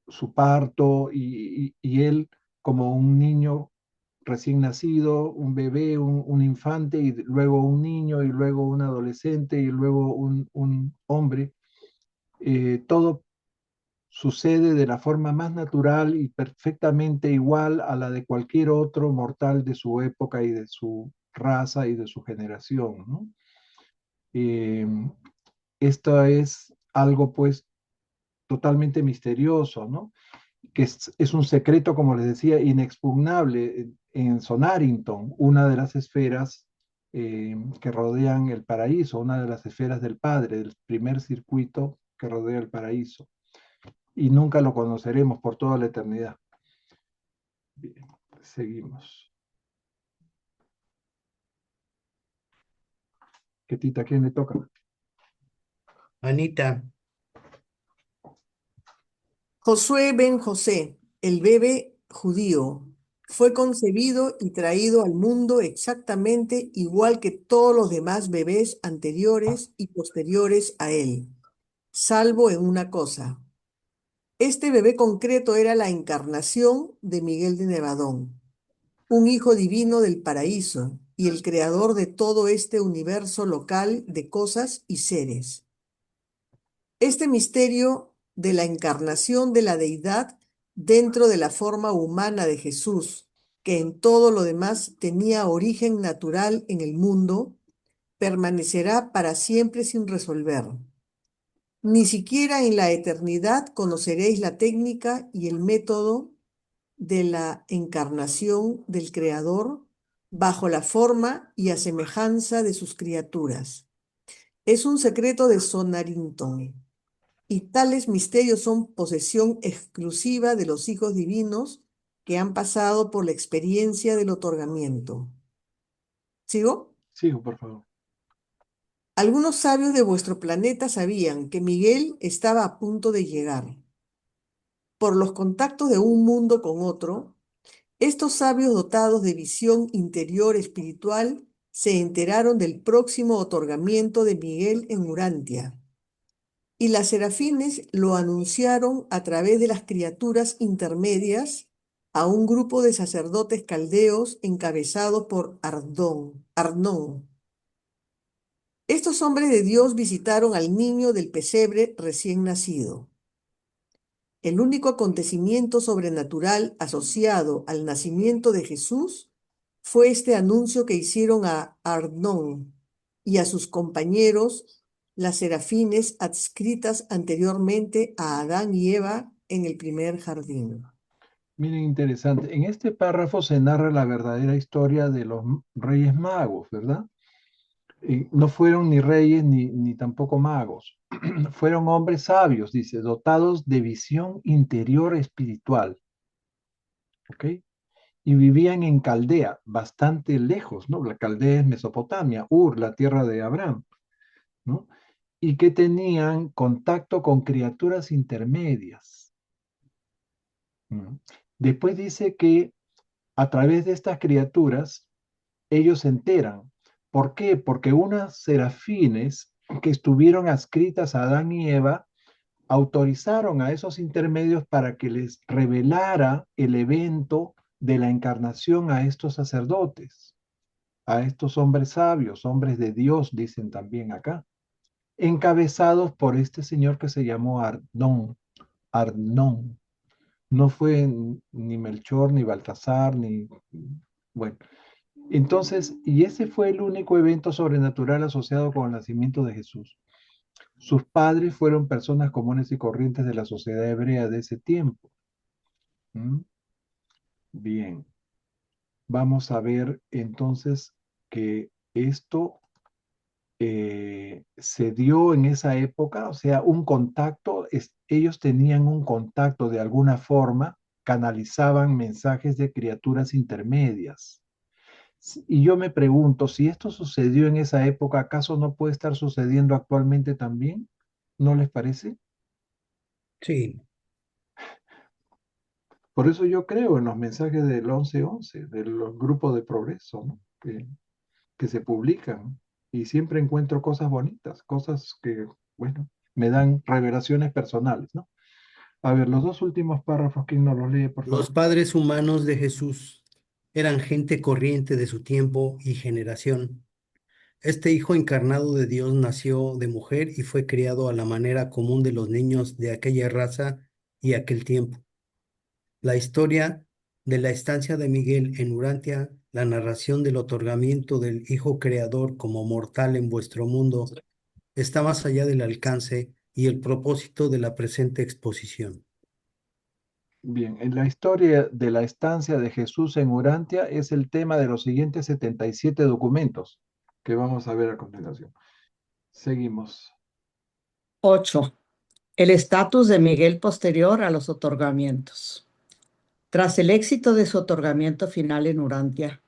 su parto y él como un niño recién nacido, un bebé, un infante y luego un niño y luego un adolescente y luego un hombre. Todo sucede de la forma más natural y perfectamente igual a la de cualquier otro mortal de su época y de su raza y de su generación, ¿no? Eh, Esto es algo pues totalmente misterioso, ¿no? Que es un secreto, como les decía, inexpugnable en Sonarington, una de las esferas que rodean el paraíso, una de las esferas del Padre, del primer circuito que rodea el paraíso. Y nunca lo conoceremos por toda la eternidad. Bien, seguimos. Ketita, ¿a quién le toca? Anita, Josué ben José, el bebé judío, fue concebido y traído al mundo exactamente igual que todos los demás bebés anteriores y posteriores a él, salvo en una cosa. Este bebé concreto era la encarnación de Miguel de Nevadón. un hijo divino del paraíso y el creador de todo este universo local de cosas y seres. Este misterio de la encarnación de la deidad dentro de la forma humana de Jesús, que en todo lo demás tenía origen natural en el mundo, permanecerá para siempre sin resolver. Ni siquiera en la eternidad conoceréis la técnica y el método de la encarnación del Creador bajo la forma y a semejanza de sus criaturas. Es un secreto de Sonarington, y tales misterios son posesión exclusiva de los hijos divinos que han pasado por la experiencia del otorgamiento. ¿Sigo? Sigo, por favor. Algunos sabios de vuestro planeta sabían que Miguel estaba a punto de llegar. Por los contactos de un mundo con otro, estos sabios dotados de visión interior espiritual se enteraron del próximo otorgamiento de Miguel en Urantia. Y las serafines lo anunciaron a través de las criaturas intermedias a un grupo de sacerdotes caldeos encabezados por Arnón. Estos hombres de Dios visitaron al niño del pesebre recién nacido. El único acontecimiento sobrenatural asociado al nacimiento de Jesús fue este anuncio que hicieron a Arnón y a sus compañeros, las serafines adscritas anteriormente a Adán y Eva en el primer jardín. Miren, interesante. En este párrafo se narra la verdadera historia de los reyes magos, ¿verdad? No fueron ni reyes ni tampoco magos. Fueron hombres sabios, dice, dotados de visión interior espiritual. ¿Ok? Y vivían en Caldea, bastante lejos, ¿no? La Caldea es Mesopotamia, Ur, la tierra de Abraham, ¿no? Y que tenían contacto con criaturas intermedias. Después dice que a través de estas criaturas ellos se enteran. ¿Por qué? Porque unas serafines que estuvieron adscritas a Adán y Eva autorizaron a esos intermedios para que les revelara el evento de la encarnación a estos sacerdotes, a estos hombres sabios, hombres de Dios, dicen también acá, encabezados por este señor que se llamó Arnón. Arnón. No fue ni Melchor, ni Baltasar, ni... Bueno, entonces, y ese fue el único evento sobrenatural asociado con el nacimiento de Jesús. Sus padres fueron personas comunes y corrientes de la sociedad hebrea de ese tiempo. Bien, vamos a ver entonces que esto se dio en esa época, o sea, un contacto, ellos tenían un contacto de alguna forma, canalizaban mensajes de criaturas intermedias. Y yo me pregunto, si esto sucedió en esa época, ¿acaso no puede estar sucediendo actualmente también? ¿No les parece? Sí, Por eso yo creo en los mensajes del 1111, del grupo de progreso, ¿no? que se publican. Y siempre encuentro cosas bonitas, cosas que, bueno, me dan revelaciones personales, ¿no? A ver, los dos últimos párrafos, ¿quién nos los lee, por favor? los padres humanos de Jesús eran gente corriente de su tiempo y generación. Este Hijo encarnado de Dios nació de mujer y fue criado a la manera común de los niños de aquella raza y aquel tiempo. La historia de la estancia de Miguel en Urantia, la narración del otorgamiento del Hijo Creador como mortal en vuestro mundo, está más allá del alcance y el propósito de la presente exposición. Bien, en la historia de la estancia de Jesús en Urantia es el tema de los siguientes 77 documentos que vamos a ver a continuación. Seguimos. 8. El estatus de Miguel posterior a los otorgamientos. Tras el éxito de su otorgamiento final en Urantia,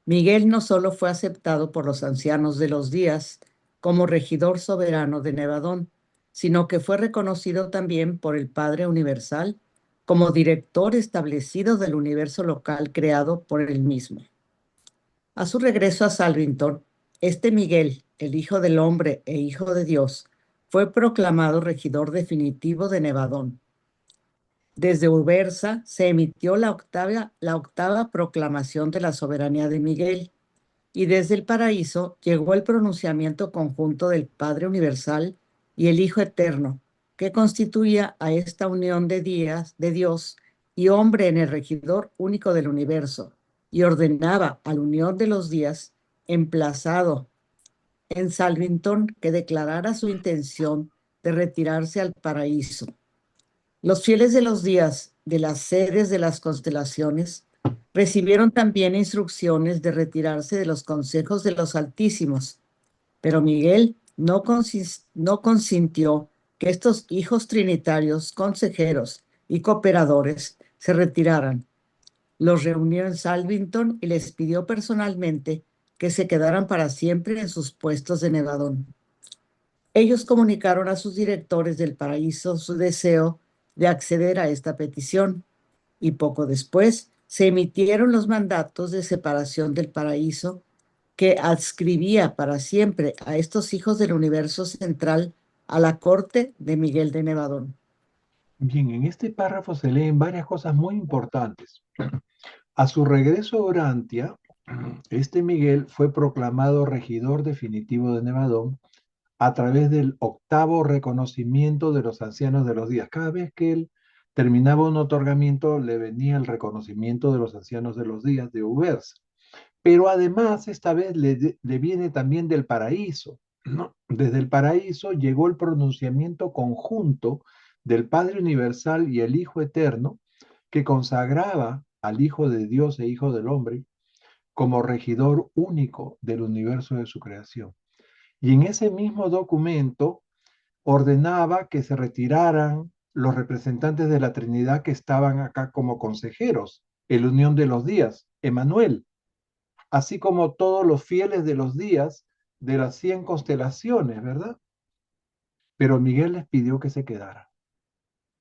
Miguel no solo fue aceptado por los ancianos de los días como regidor soberano de Nevadón, sino que fue reconocido también por el Padre Universal como director establecido del universo local creado por él mismo. A su regreso a Salvington, este Miguel, el Hijo del Hombre e Hijo de Dios, fue proclamado regidor definitivo de Nevadón. Desde Ubersa se emitió la octava proclamación de la soberanía de Miguel, y desde el paraíso llegó el pronunciamiento conjunto del Padre Universal y el Hijo Eterno, que constituía a esta unión de Dios y hombre en el regidor único del universo, y ordenaba a la unión de los días, emplazado en Salvington, que declarara su intención de retirarse al paraíso. Los fieles de los días de las sedes de las constelaciones recibieron también instrucciones de retirarse de los consejos de los Altísimos, pero Miguel no consintió que estos hijos trinitarios, consejeros y cooperadores se retiraran. Los reunió en Salvington y les pidió personalmente que se quedaran para siempre en sus puestos de Nevadón. Ellos comunicaron a sus directores del paraíso su deseo de acceder a esta petición, y poco después se emitieron los mandatos de separación del paraíso que adscribía para siempre a estos hijos del universo central a la corte de Miguel de Nevadón. Bien, en este párrafo se leen varias cosas muy importantes. A su regreso a Urantia, este Miguel fue proclamado regidor definitivo de Nevadón a través del octavo reconocimiento de los ancianos de los días. Cada vez que él terminaba un otorgamiento, le venía el reconocimiento de los ancianos de los días de Ubersa. Pero además, esta vez le viene también del paraíso, ¿no? Desde el paraíso llegó el pronunciamiento conjunto del Padre Universal y el Hijo Eterno, que consagraba al Hijo de Dios e Hijo del Hombre como regidor único del universo de su creación. Y en ese mismo documento ordenaba que se retiraran los representantes de la Trinidad que estaban acá como consejeros, el Unión de los Días, Emanuel, así como todos los fieles de los días de las 100 constelaciones, ¿verdad? Pero Miguel les pidió que se quedaran.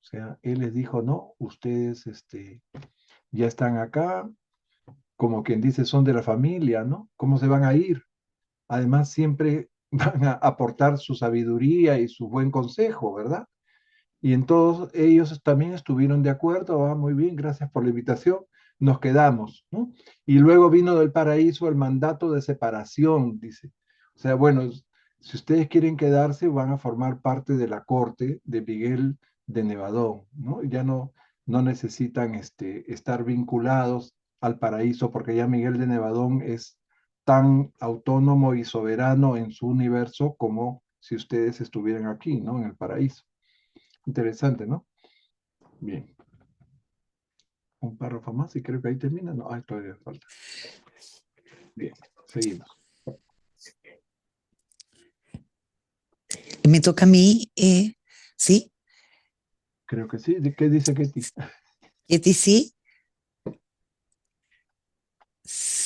O sea, él les dijo, no, ustedes ya están acá, como quien dice, son de la familia, ¿no? ¿Cómo se van a ir? Además, siempre van a aportar su sabiduría y su buen consejo, ¿verdad? Y en todos ellos también estuvieron de acuerdo, muy bien, gracias por la invitación, nos quedamos, ¿no? Y luego vino del paraíso el mandato de separación, dice. O sea, bueno, si ustedes quieren quedarse, van a formar parte de la corte de Miguel de Nevadón, ¿no? Ya no necesitan estar vinculados al paraíso, porque ya Miguel de Nevadón es tan autónomo y soberano en su universo como si ustedes estuvieran aquí, ¿no? En el paraíso. Interesante, ¿no? Bien. Un párrafo más y creo que ahí termina. No, todavía falta. Bien, seguimos. Me toca a mí, ¿sí? Creo que sí. ¿Qué dice Ketty? Ketty, sí.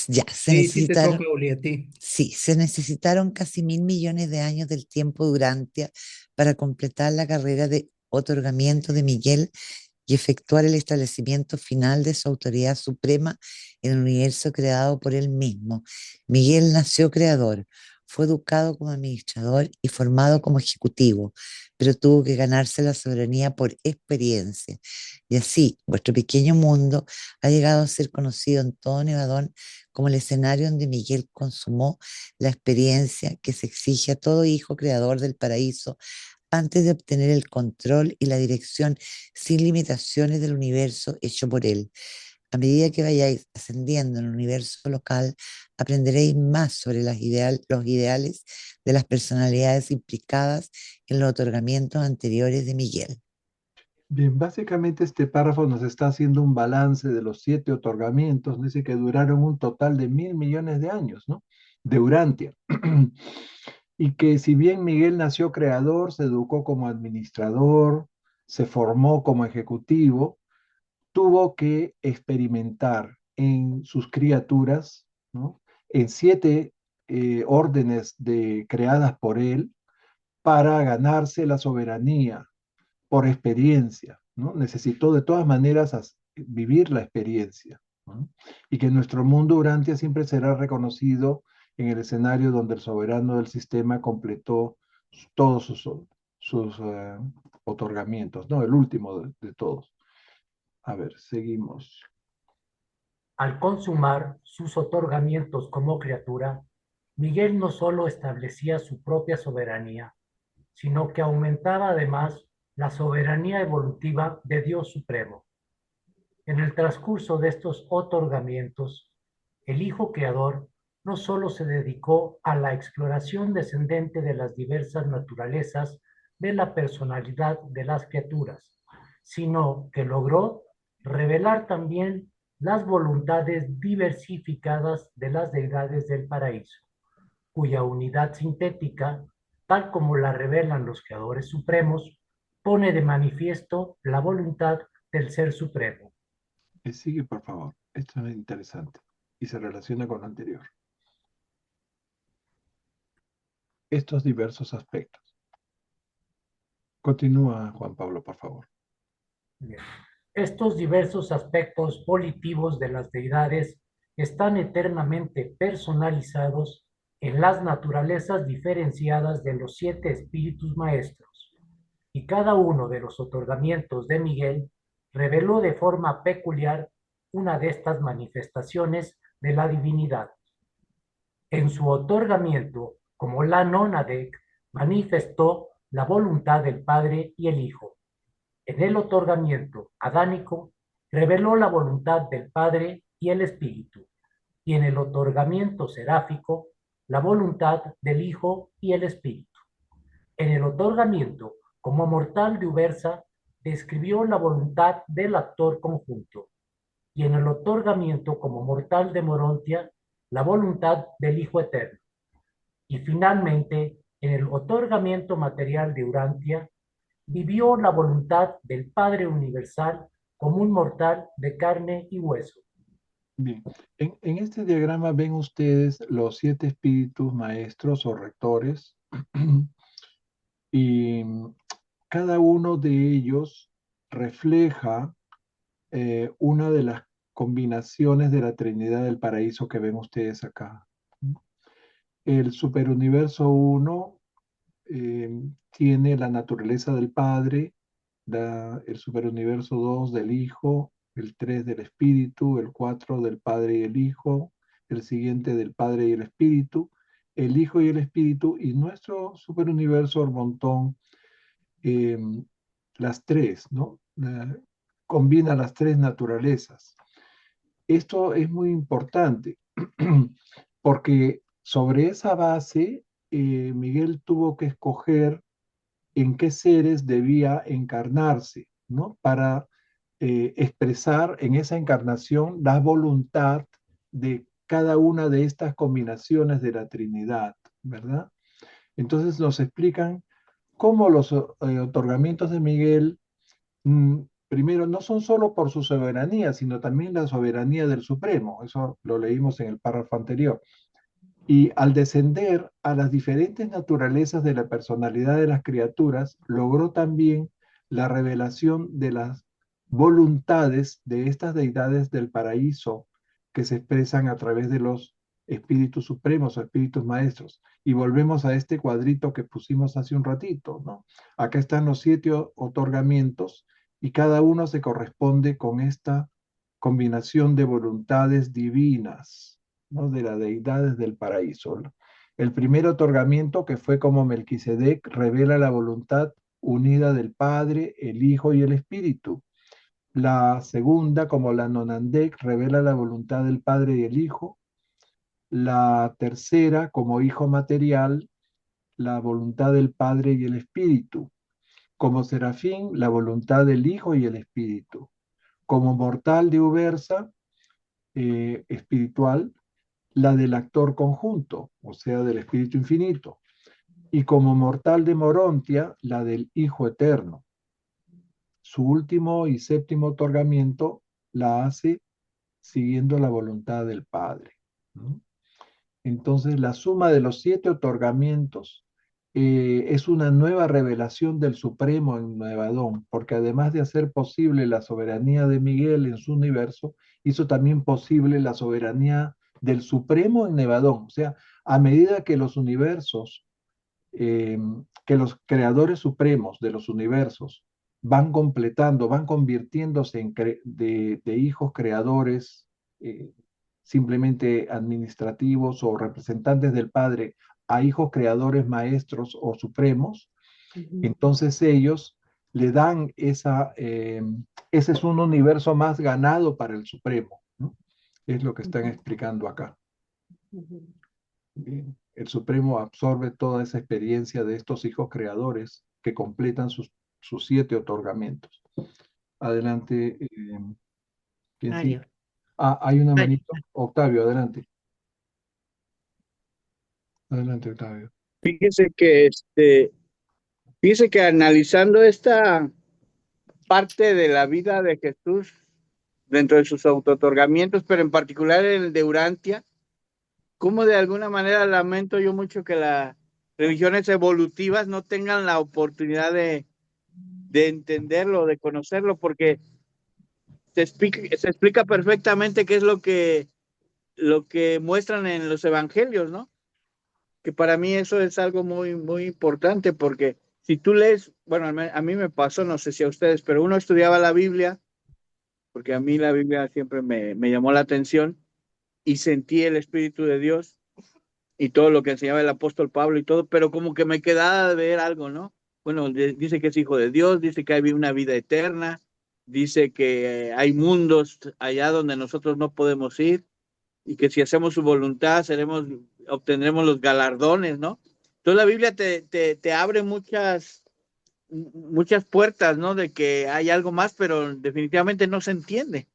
Ya, Sí, te toca, Uli, a ti. Sí, se necesitaron casi 1.000 millones de años del tiempo de Urantia para completar la carrera de otorgamiento de Miguel y efectuar el establecimiento final de su autoridad suprema en el universo creado por él mismo. Miguel nació creador, fue educado como administrador y formado como ejecutivo, pero tuvo que ganarse la soberanía por experiencia. Y así, vuestro pequeño mundo ha llegado a ser conocido en todo Nevadón como el escenario donde Miguel consumó la experiencia que se exige a todo hijo creador del paraíso antes de obtener el control y la dirección sin limitaciones del universo hecho por él. A medida que vayáis ascendiendo en el universo local, aprenderéis más sobre los ideales de las personalidades implicadas en los otorgamientos anteriores de Miguel. Bien, básicamente este párrafo nos está haciendo un balance de los 7 otorgamientos. Dice que duraron un total de 1.000 millones de años, ¿no? De Urantia. Y que si bien Miguel nació creador, se educó como administrador, se formó como ejecutivo, tuvo que experimentar en sus criaturas, ¿no? En 7 órdenes creadas por él para ganarse la soberanía por experiencia, ¿no? Necesitó de todas maneras vivir la experiencia, ¿no? Y que nuestro mundo Urantia siempre será reconocido en el escenario donde el soberano del sistema completó todos sus otorgamientos, ¿no? El último de todos. A ver, seguimos. Al consumar sus otorgamientos como criatura, Miguel no solo establecía su propia soberanía, sino que aumentaba además la soberanía evolutiva de Dios Supremo. En el transcurso de estos otorgamientos, el Hijo Creador no solo se dedicó a la exploración descendente de las diversas naturalezas de la personalidad de las criaturas, sino que logró revelar también las voluntades diversificadas de las deidades del paraíso, cuya unidad sintética, tal como la revelan los creadores supremos, pone de manifiesto la voluntad del Ser Supremo. Sigue, por favor. Esto es interesante y se relaciona con lo anterior. Estos diversos aspectos. Continúa, Juan Pablo, por favor. Bien. Estos diversos aspectos volitivos de las deidades están eternamente personalizados en las naturalezas diferenciadas de los 7 espíritus maestros, y cada uno de los otorgamientos de Miguel reveló de forma peculiar una de estas manifestaciones de la divinidad. En su otorgamiento, como la Nonadec, manifestó la voluntad del Padre y el Hijo. En el otorgamiento adánico, reveló la voluntad del Padre y el Espíritu. Y en el otorgamiento seráfico, la voluntad del Hijo y el Espíritu. En el otorgamiento, como mortal de Ubersa, describió la voluntad del actor conjunto. Y en el otorgamiento, como mortal de Morontia, la voluntad del Hijo Eterno. Y finalmente, en el otorgamiento material de Urantia, vivió la voluntad del Padre Universal como un mortal de carne y hueso. Bien, en este diagrama ven ustedes los 7 espíritus maestros o rectores y cada uno de ellos refleja una de las combinaciones de la Trinidad del Paraíso que ven ustedes acá. El superuniverso 1 tiene la naturaleza del Padre, el superuniverso 2 del Hijo, el 3 del Espíritu, el 4 del Padre y el Hijo, el siguiente del Padre y el Espíritu, el Hijo y el Espíritu, y nuestro superuniverso, el montón, las 3, ¿no? Combina las 3 naturalezas. Esto es muy importante porque sobre esa base Miguel tuvo que escoger en qué seres debía encarnarse, ¿no? Para expresar en esa encarnación la voluntad de cada una de estas combinaciones de la Trinidad, ¿verdad? Entonces nos explican cómo los otorgamientos de Miguel, primero, no son solo por su soberanía, sino también la soberanía del Supremo. Eso lo leímos en el párrafo anterior. Y al descender a las diferentes naturalezas de la personalidad de las criaturas, logró también la revelación de las voluntades de estas deidades del paraíso que se expresan a través de los espíritus supremos o espíritus maestros. Y volvemos a este cuadrito que pusimos hace un ratito, ¿no? Acá están los 7 otorgamientos y cada uno se corresponde con esta combinación de voluntades divinas, ¿no? De las deidades del paraíso. El primer otorgamiento, que fue como Melquisedec, revela la voluntad unida del Padre, el Hijo y el Espíritu. La segunda, como la Nonandec, revela la voluntad del Padre y el Hijo. La tercera, como Hijo material, la voluntad del Padre y el Espíritu. Como Serafín, la voluntad del Hijo y el Espíritu. Como mortal de Ubersa, espiritual, la del actor conjunto, o sea, del Espíritu Infinito, y como mortal de Morontia, la del Hijo Eterno. Su último y séptimo otorgamiento la hace siguiendo la voluntad del Padre, ¿no? Entonces, la suma de los 7 otorgamientos es una nueva revelación del Supremo en Nevadón, porque además de hacer posible la soberanía de Miguel en su universo, hizo también posible la soberanía del Supremo en Nevadón. O sea, a medida que los universos, que los creadores supremos de los universos van completando, van convirtiéndose de hijos creadores, simplemente administrativos o representantes del Padre, a hijos creadores, maestros o supremos. Entonces ellos le dan ese es un universo más ganado para el Supremo, ¿no? Es lo que están explicando acá. Bien. El Supremo absorbe toda esa experiencia de estos hijos creadores que completan sus 7 otorgamientos. Adelante, ¿quién sigue? Mario. Hay una Mario. manito. Octavio, adelante. Adelante, Octavio. Fíjese que analizando esta parte de la vida de Jesús dentro de sus autootorgamientos, pero en particular el de Urantia, como de alguna manera lamento yo mucho que las religiones evolutivas no tengan la oportunidad de entenderlo, de conocerlo, porque se explica perfectamente qué es lo que muestran en los evangelios, ¿no? Que para mí eso es algo muy, muy importante, porque si tú lees, bueno, a mí me pasó, no sé si a ustedes, pero uno estudiaba la Biblia, porque a mí la Biblia siempre me llamó la atención, y sentí el Espíritu de Dios, y todo lo que enseñaba el apóstol Pablo y todo, pero como que me quedaba de ver algo, ¿no? Bueno, dice que es hijo de Dios, dice que hay una vida eterna, dice que hay mundos allá donde nosotros no podemos ir, y que si hacemos su voluntad obtendremos los galardones, ¿no? Entonces la Biblia te abre muchas puertas, ¿no? De que hay algo más, pero definitivamente no se entiende,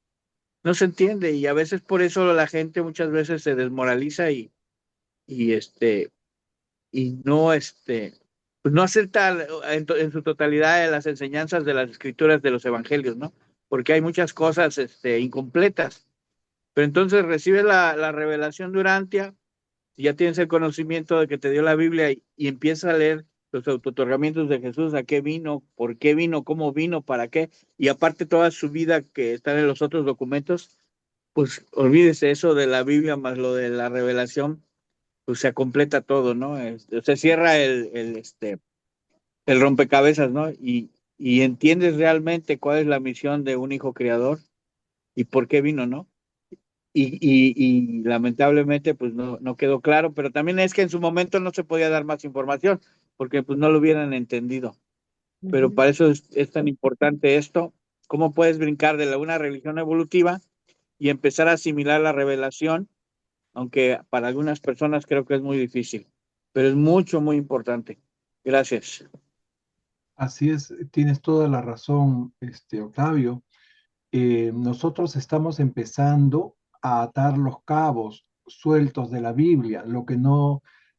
y a veces por eso la gente muchas veces se desmoraliza y no pues no acepta en su totalidad las enseñanzas de las escrituras de los evangelios, ¿no? Porque hay muchas cosas incompletas. Pero entonces recibes la revelación de Urantia, y ya tienes el conocimiento de que te dio la Biblia, y empiezas a leer los autootorgamientos de Jesús, a qué vino, por qué vino, cómo vino, para qué, y aparte toda su vida que está en los otros documentos, pues olvídese eso de la Biblia más lo de la revelación, pues se completa todo, ¿no? Se cierra el rompecabezas, ¿no? Y entiendes realmente cuál es la misión de un hijo creador y por qué vino, ¿no? Y lamentablemente pues no quedó claro, pero también es que en su momento no se podía dar más información, porque pues no lo hubieran entendido. Pero para eso es tan importante esto, cómo puedes brincar de una religión evolutiva y empezar a asimilar la revelación, aunque para algunas personas creo que es muy difícil, pero es mucho, muy importante. Gracias. Así es, tienes toda la razón, Octavio. Nosotros estamos empezando a atar los cabos sueltos de la Biblia,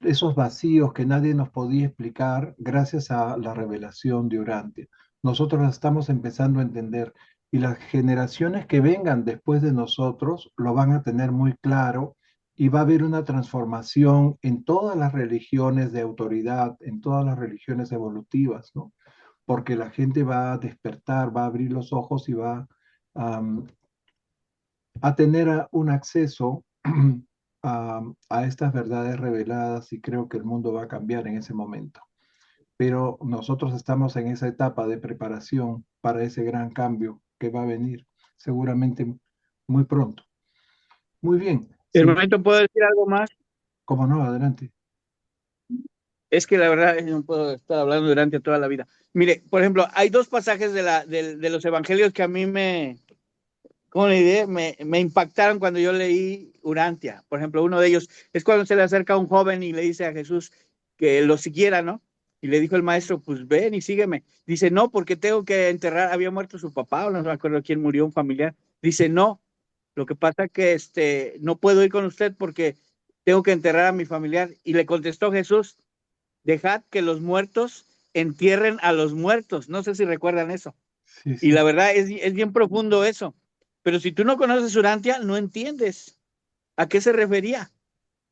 esos vacíos que nadie nos podía explicar gracias a la revelación de Urantia. Nosotros estamos empezando a entender, y las generaciones que vengan después de nosotros lo van a tener muy claro, y va a haber una transformación en todas las religiones de autoridad, en todas las religiones evolutivas, ¿no? Porque la gente va a despertar, va a abrir los ojos y va um, a tener un acceso a estas verdades reveladas, y creo que el mundo va a cambiar en ese momento. Pero nosotros estamos en esa etapa de preparación para ese gran cambio que va a venir seguramente muy pronto. Muy bien. ¿El momento puedo decir algo más? ¿Cómo no? Adelante. Es que la verdad no puedo estar hablando durante toda la vida. Mire, por ejemplo, hay dos pasajes de los evangelios que a mí ¿cómo le diré? Me impactaron cuando yo leí Urantia. Por ejemplo, uno de ellos es cuando se le acerca a un joven y le dice a Jesús que lo siguiera, ¿no? Y le dijo el maestro, pues ven y sígueme. Dice, no, porque tengo que enterrar, había muerto su papá, o no me acuerdo quién murió, un familiar. Dice, no, lo que pasa es que no puedo ir con usted porque tengo que enterrar a mi familiar. Y le contestó Jesús, dejad que los muertos entierren a los muertos. No sé si recuerdan eso. Sí, Y la verdad es bien profundo eso. Pero si tú no conoces Urantia, no entiendes a qué se refería.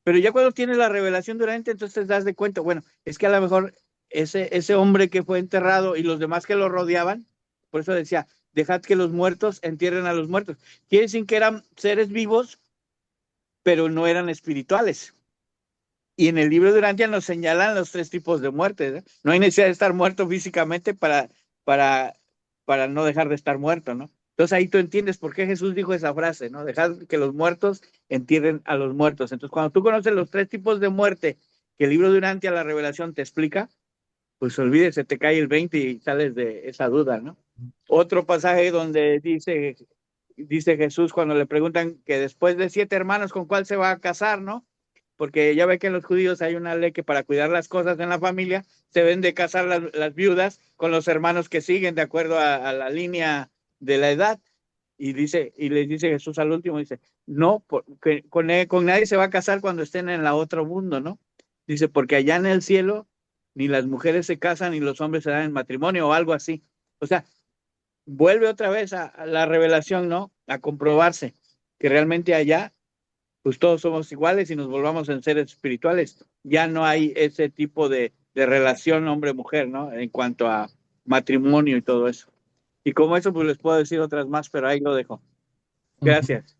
Pero ya cuando tienes la revelación de Urantia, entonces te das de cuenta, bueno, es que a lo mejor ese hombre que fue enterrado y los demás que lo rodeaban, por eso decía, dejad que los muertos entierren a los muertos. Quiere decir que eran seres vivos, pero no eran espirituales. Y en el libro de Urantia nos señalan los 3 tipos de muerte, ¿no? No hay necesidad de estar muerto físicamente para para no dejar de estar muerto, ¿no? Entonces ahí tú entiendes por qué Jesús dijo esa frase, ¿no? Dejad que los muertos entierren a los muertos. Entonces cuando tú conoces los 3 tipos de muerte que el libro Durante a la Revelación te explica, pues olvídese, te cae el 20 y sales de esa duda, ¿no? Otro pasaje donde dice Jesús cuando le preguntan que después de 7 hermanos, ¿con cuál se va a casar, no? Porque ya ve que en los judíos hay una ley que para cuidar las cosas en la familia se deben de casar las viudas con los hermanos que siguen de acuerdo a la línea de la edad. Y les dice Jesús al último, dice, no, con nadie se va a casar cuando estén en la otro mundo, ¿no? Dice, porque allá en el cielo ni las mujeres se casan ni los hombres se dan en matrimonio o algo así. O sea, vuelve otra vez a la revelación, ¿no? A comprobarse que realmente allá, pues todos somos iguales y nos volvamos en seres espirituales. Ya no hay ese tipo de relación hombre-mujer, ¿no? En cuanto a matrimonio y todo eso. Y como eso, pues les puedo decir otras más, pero ahí lo dejo. Gracias.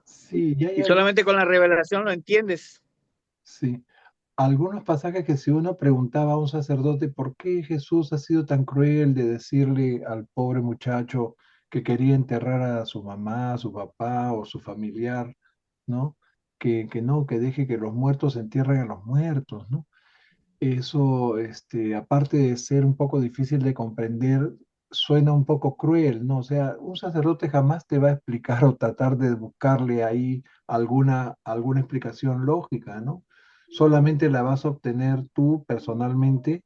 Sí, Y solamente con la revelación lo entiendes. Sí. Algunos pasajes que si uno preguntaba a un sacerdote por qué Jesús ha sido tan cruel de decirle al pobre muchacho que quería enterrar a su mamá, a su papá o su familiar, ¿no? Que no, que deje que los muertos entierren a los muertos, ¿no? Eso, aparte de ser un poco difícil de comprender, suena un poco cruel, ¿no? O sea, un sacerdote jamás te va a explicar o tratar de buscarle ahí alguna explicación lógica, ¿no? Solamente la vas a obtener tú personalmente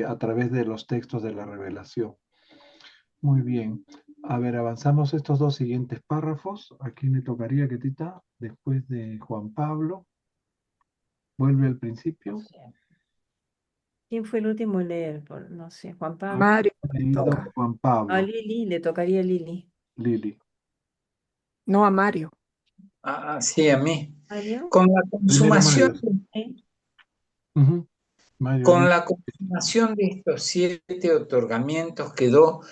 a través de los textos de la revelación. Muy bien. A ver, avanzamos estos 2 siguientes párrafos. ¿A quién le tocaría, Ketita? Después de Juan Pablo. Vuelve al principio. ¿Quién fue el último en leer? No sé, Juan Pablo. Mario, Leído toca. Juan A Pablo. Lili, le tocaría a Lili. Lili. No a Mario. Sí, a mí. Mario. Con la Primero consumación, Mario. Ujú. Mario, con Lili. la consumación de estos 7 otorgamientos quedó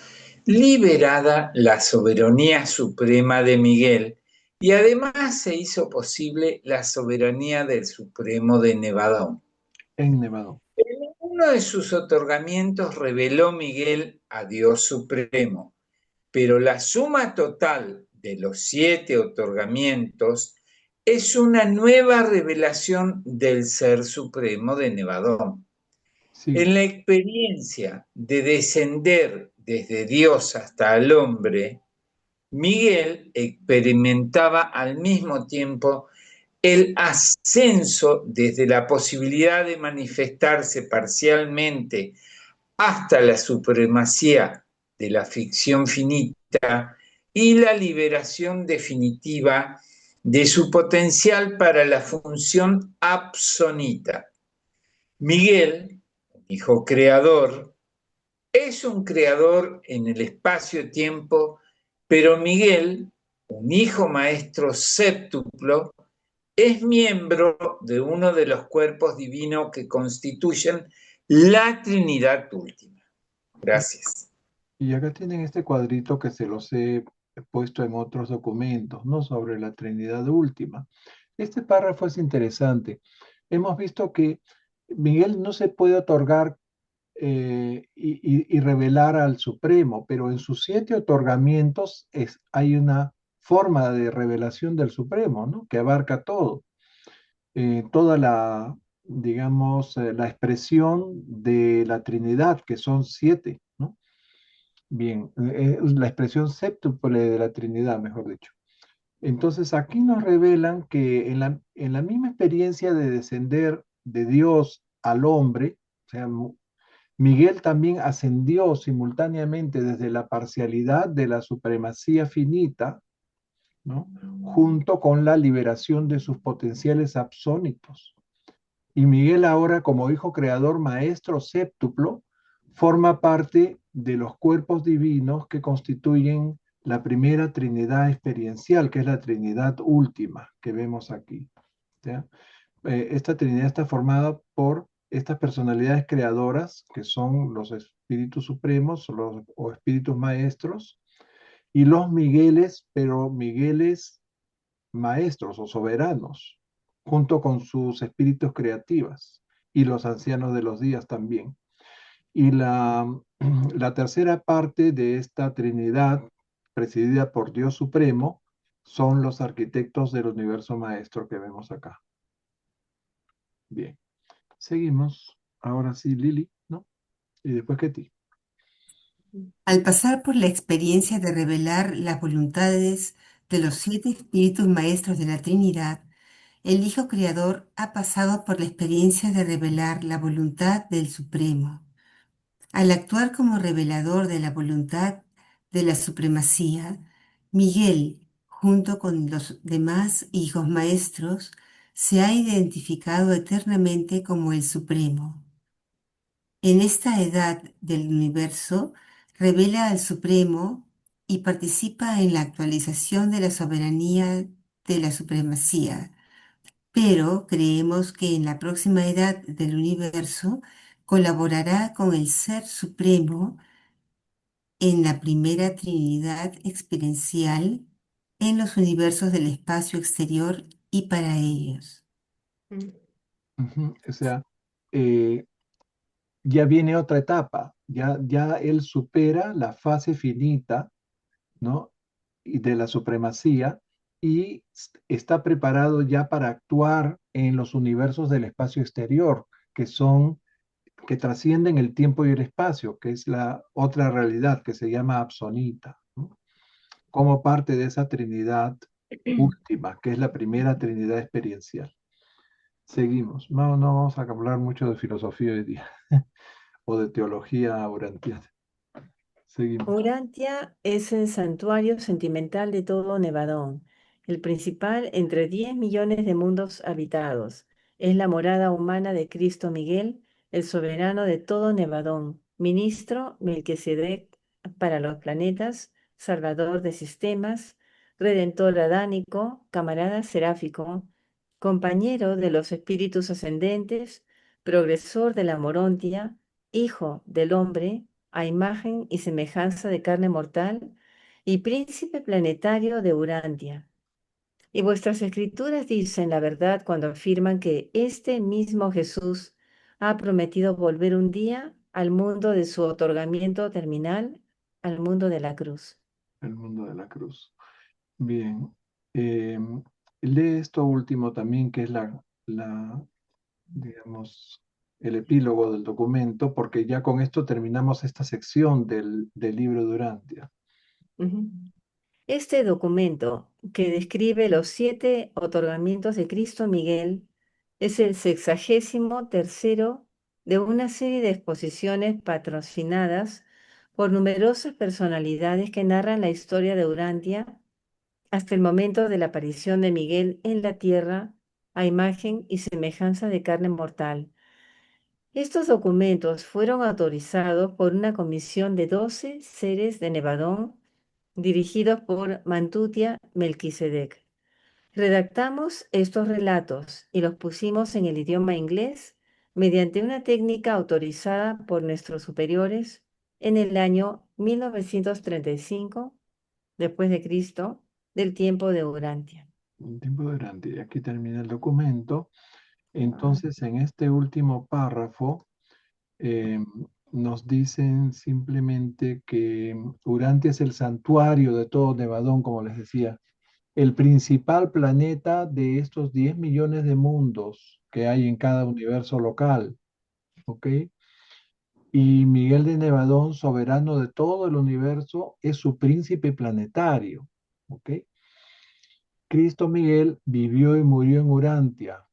liberada la soberanía suprema de Miguel y además se hizo posible la soberanía del Supremo de Nevadón. En Nevado. En uno de sus otorgamientos reveló Miguel a Dios Supremo, pero la suma total de los 7 otorgamientos es una nueva revelación del Ser Supremo de Nevadón. Sí. En la experiencia de descender desde Dios hasta el hombre, Miguel experimentaba al mismo tiempo el ascenso desde la posibilidad de manifestarse parcialmente hasta la supremacía de la ficción finita y la liberación definitiva de su potencial para la función absonita. Miguel, hijo creador, es un creador en el espacio-tiempo, pero Miguel, un hijo maestro séptuplo, es miembro de uno de los cuerpos divinos que constituyen la Trinidad última. Gracias. Y acá tienen este cuadrito que se los he puesto en otros documentos, ¿no? Sobre la Trinidad última. Este párrafo es interesante. Hemos visto que Miguel no se puede otorgar y revelar al Supremo, pero en sus 7 otorgamientos hay una forma de revelación del Supremo, ¿no? Que abarca todo. Toda la, digamos, la expresión de la Trinidad, que son 7, ¿no? Bien, la expresión séptuple de la Trinidad, mejor dicho. Entonces aquí nos revelan que en la misma experiencia de descender de Dios al hombre, o sea, Miguel también ascendió simultáneamente desde la parcialidad de la supremacía finita, ¿no? Junto con la liberación de sus potenciales absónitos. Y Miguel ahora, como hijo creador, maestro séptuplo, forma parte de los cuerpos divinos que constituyen la primera Trinidad experiencial, que es la Trinidad última que vemos aquí. ¿Ya? Esta Trinidad está formada por estas personalidades creadoras, que son los espíritus supremos o espíritus maestros, y los Migueles, pero Migueles maestros o soberanos, junto con sus espíritus creativas y los ancianos de los días también. Y la tercera parte de esta Trinidad, presidida por Dios Supremo, son los arquitectos del universo maestro que vemos acá. Bien, seguimos. Ahora sí, Lili, ¿no? Y después Ketty. Al pasar por la experiencia de revelar las voluntades de los 7 espíritus maestros de la Trinidad, el Hijo Creador ha pasado por la experiencia de revelar la voluntad del Supremo. Al actuar como revelador de la voluntad de la supremacía, Miguel, junto con los demás hijos maestros, se ha identificado eternamente como el Supremo. En esta edad del universo, revela al Supremo y participa en la actualización de la soberanía de la supremacía, pero creemos que en la próxima edad del universo colaborará con el Ser Supremo en la primera Trinidad experiencial en los universos del espacio exterior y para ellos. Ujú. O sea, eh, ya viene otra etapa, ya él supera la fase finita, ¿no? Y de la supremacía y está preparado ya para actuar en los universos del espacio exterior, que trascienden el tiempo y el espacio, que es la otra realidad que se llama absonita, ¿no? Como parte de esa Trinidad última, que es la primera Trinidad experiencial. Seguimos. No vamos a hablar mucho de filosofía hoy día o de teología urantiana. Seguimos. Urantia es el santuario sentimental de todo Nevadón, el principal entre 10 millones de mundos habitados. Es la morada humana de Cristo Miguel, el soberano de todo Nevadón, ministro Melquisedec para los planetas, salvador de sistemas, redentor adánico, camarada seráfico, compañero de los espíritus ascendentes, progresor de la morontia, hijo del hombre, a imagen y semejanza de carne mortal, y príncipe planetario de Urantia. Y vuestras escrituras dicen la verdad cuando afirman que este mismo Jesús ha prometido volver un día al mundo de su otorgamiento terminal, al mundo de la cruz. El mundo de la cruz. Bien. Eh, lee esto último también, que es digamos, el epílogo del documento, porque ya con esto terminamos esta sección del libro de Urantia. Ujú. Este documento, que describe los 7 otorgamientos de Cristo Miguel, es el 63º de una serie de exposiciones patrocinadas por numerosas personalidades que narran la historia de Urantia hasta el momento de la aparición de Miguel en la tierra a imagen y semejanza de carne mortal. Estos documentos fueron autorizados por una comisión de 12 seres de Nevadón dirigidos por Mantutia Melquisedec. Redactamos estos relatos y los pusimos en el idioma inglés mediante una técnica autorizada por nuestros superiores en el año 1935 después de Cristo, del tiempo de Urantia. El tiempo de Urantia. Aquí termina el documento. Entonces, en este último párrafo, eh, nos dicen simplemente que Urantia es el santuario de todo Nevadón, como les decía, el principal planeta de estos 10 millones de mundos que hay en cada universo local, ¿ok? Y Miguel de Nevadón, soberano de todo el universo, es su príncipe planetario, ¿ok? Cristo Miguel vivió y murió en Urantia,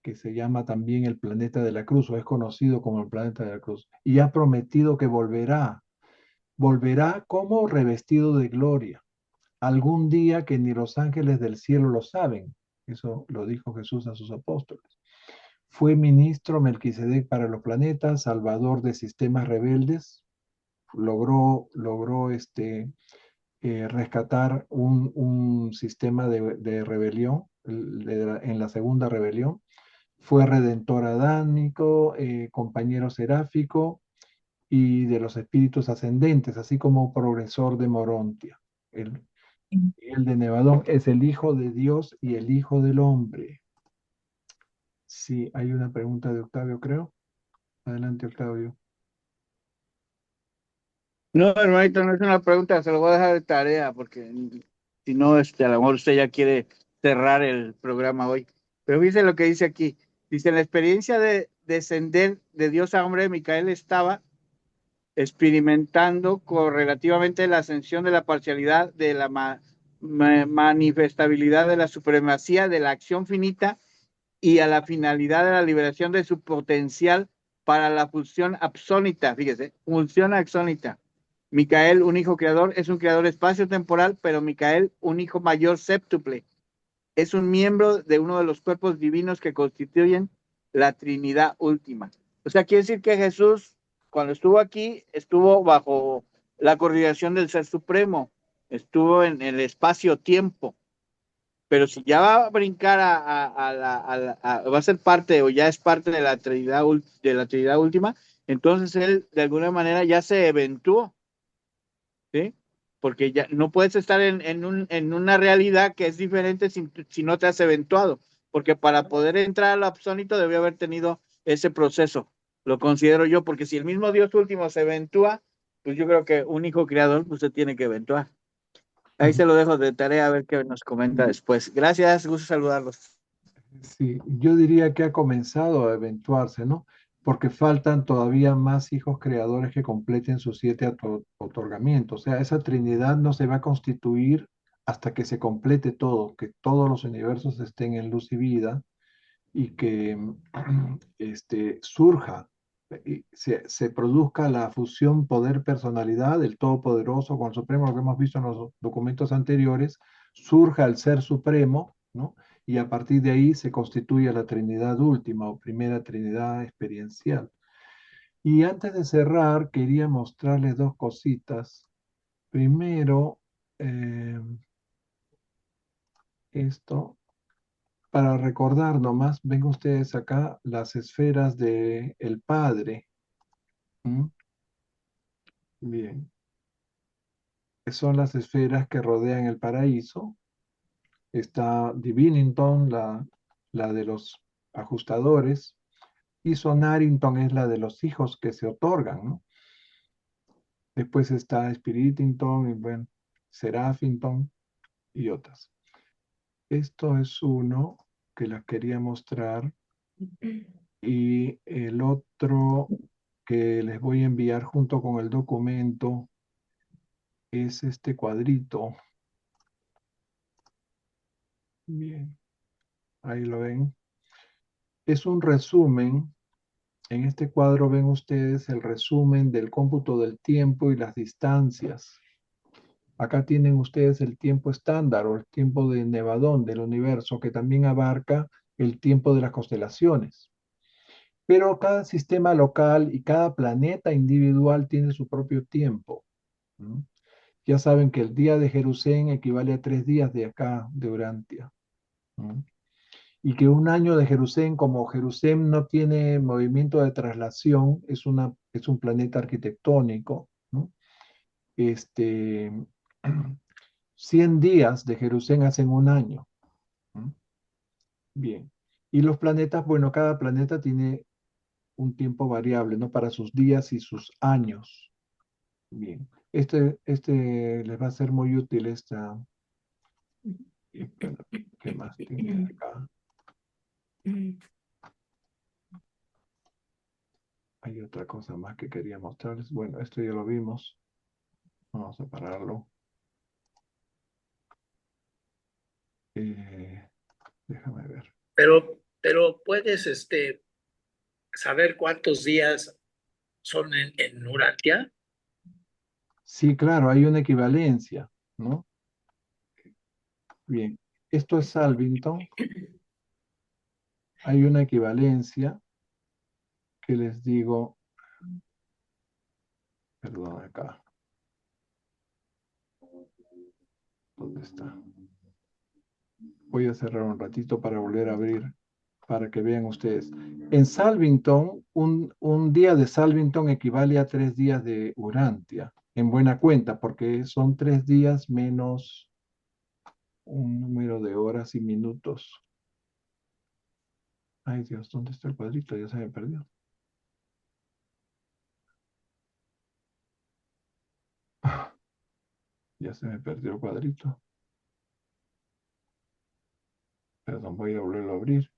que se llama también el planeta de la cruz, o es conocido como el planeta de la cruz, y ha prometido que volverá como revestido de gloria, algún día que ni los ángeles del cielo lo saben. Eso lo dijo Jesús a sus apóstoles. Fue ministro Melquisedec para los planetas, salvador de sistemas rebeldes, logró rescatar un sistema de rebelión en la segunda rebelión. Fue redentor adánico, compañero seráfico y de los espíritus ascendentes, así como progresor de Morontia. El de Nevadón es el Hijo de Dios y el Hijo del Hombre. Sí, hay una pregunta de Octavio, creo. Adelante, Octavio. No, hermanito, no es una pregunta, se lo voy a dejar de tarea, porque si no, a lo mejor usted ya quiere cerrar el programa hoy. Pero fíjese lo que dice aquí. Dice, la experiencia de descender de Dios a hombre, Micael estaba experimentando correlativamente la ascensión de la parcialidad, de la manifestabilidad de la supremacía, de la acción finita y a la finalidad de la liberación de su potencial para la función absónita. Fíjese, función axónita. Micael, un hijo creador, es un creador espacio-temporal, pero Micael, un hijo mayor séptuple, es un miembro de uno de los cuerpos divinos que constituyen la Trinidad última. O sea, quiere decir que Jesús, cuando estuvo aquí, estuvo bajo la coordinación del Ser Supremo, estuvo en el espacio-tiempo. Pero si ya va a brincar va a ser parte o ya es parte de la Trinidad última, entonces él de alguna manera ya se eventuó, ¿sí? Porque ya no puedes estar en una realidad que es diferente si no te has eventuado, porque para poder entrar al absónito debió haber tenido ese proceso, lo considero yo, porque si el mismo Dios último se eventúa, pues yo creo que un hijo creador pues se tiene que eventuar. Ahí se lo dejo de tarea a ver qué nos comenta después. Gracias, gusto saludarlos. Sí, yo diría que ha comenzado a eventuarse, ¿no? Porque faltan todavía más hijos creadores que completen sus 7 otorgamientos. O sea, esa Trinidad no se va a constituir hasta que se complete todo, que todos los universos estén en luz y vida y que surja y se produzca la fusión poder-personalidad del Todopoderoso con el Supremo, lo que hemos visto en los documentos anteriores, surja el Ser Supremo, ¿no? Y a partir de ahí se constituye la Trinidad última o primera Trinidad experiencial. Y antes de cerrar, quería mostrarles dos cositas. Primero, esto, para recordar nomás, ven ustedes acá las esferas de el Padre. ¿Mm? Bien, que son las esferas que rodean el paraíso. Está Divinington, la de los ajustadores, y Sonarington es la de los hijos que se otorgan, ¿no? Después está Spiritington y bueno, Seraphington y otras. Esto es uno que las quería mostrar y el otro que les voy a enviar junto con el documento es este cuadrito. Bien, ahí lo ven. Es un resumen. En este cuadro ven ustedes el resumen del cómputo del tiempo y las distancias. Acá tienen ustedes el tiempo estándar o el tiempo de Nevadón del universo, que también abarca el tiempo de las constelaciones. Pero cada sistema local y cada planeta individual tiene su propio tiempo. ¿No? Ya saben que el día de Jerusalén equivale a 3 días de acá, de Urantia. ¿No? Y que un año de Jerusalén, como Jerusalén no tiene movimiento de traslación, es un planeta arquitectónico, ¿no? 100 días de Jerusalén hacen un año. ¿No? Bien. Y los planetas, bueno, cada planeta tiene un tiempo variable, ¿no? Para sus días y sus años. Bien. Este les va a ser muy útil esta. Y bueno, ¿qué más tiene acá? Hay otra cosa más que quería mostrarles. Bueno, esto ya lo vimos. Vamos a pararlo. Déjame ver. Pero puedes saber cuántos días son en Urantia. Sí, claro, hay una equivalencia, ¿no? Bien, esto es Salvington. Hay una equivalencia que les digo, perdón, acá. ¿Dónde está? Voy a cerrar un ratito para volver a abrir, para que vean ustedes. En Salvington, un día de Salvington equivale a 3 días de Urantia, en buena cuenta, porque son 3 días menos un número de horas y minutos. Ay Dios, ¿dónde está el cuadrito? Ya se me perdió. Ya se me perdió el cuadrito. Perdón, voy a volverlo a abrir.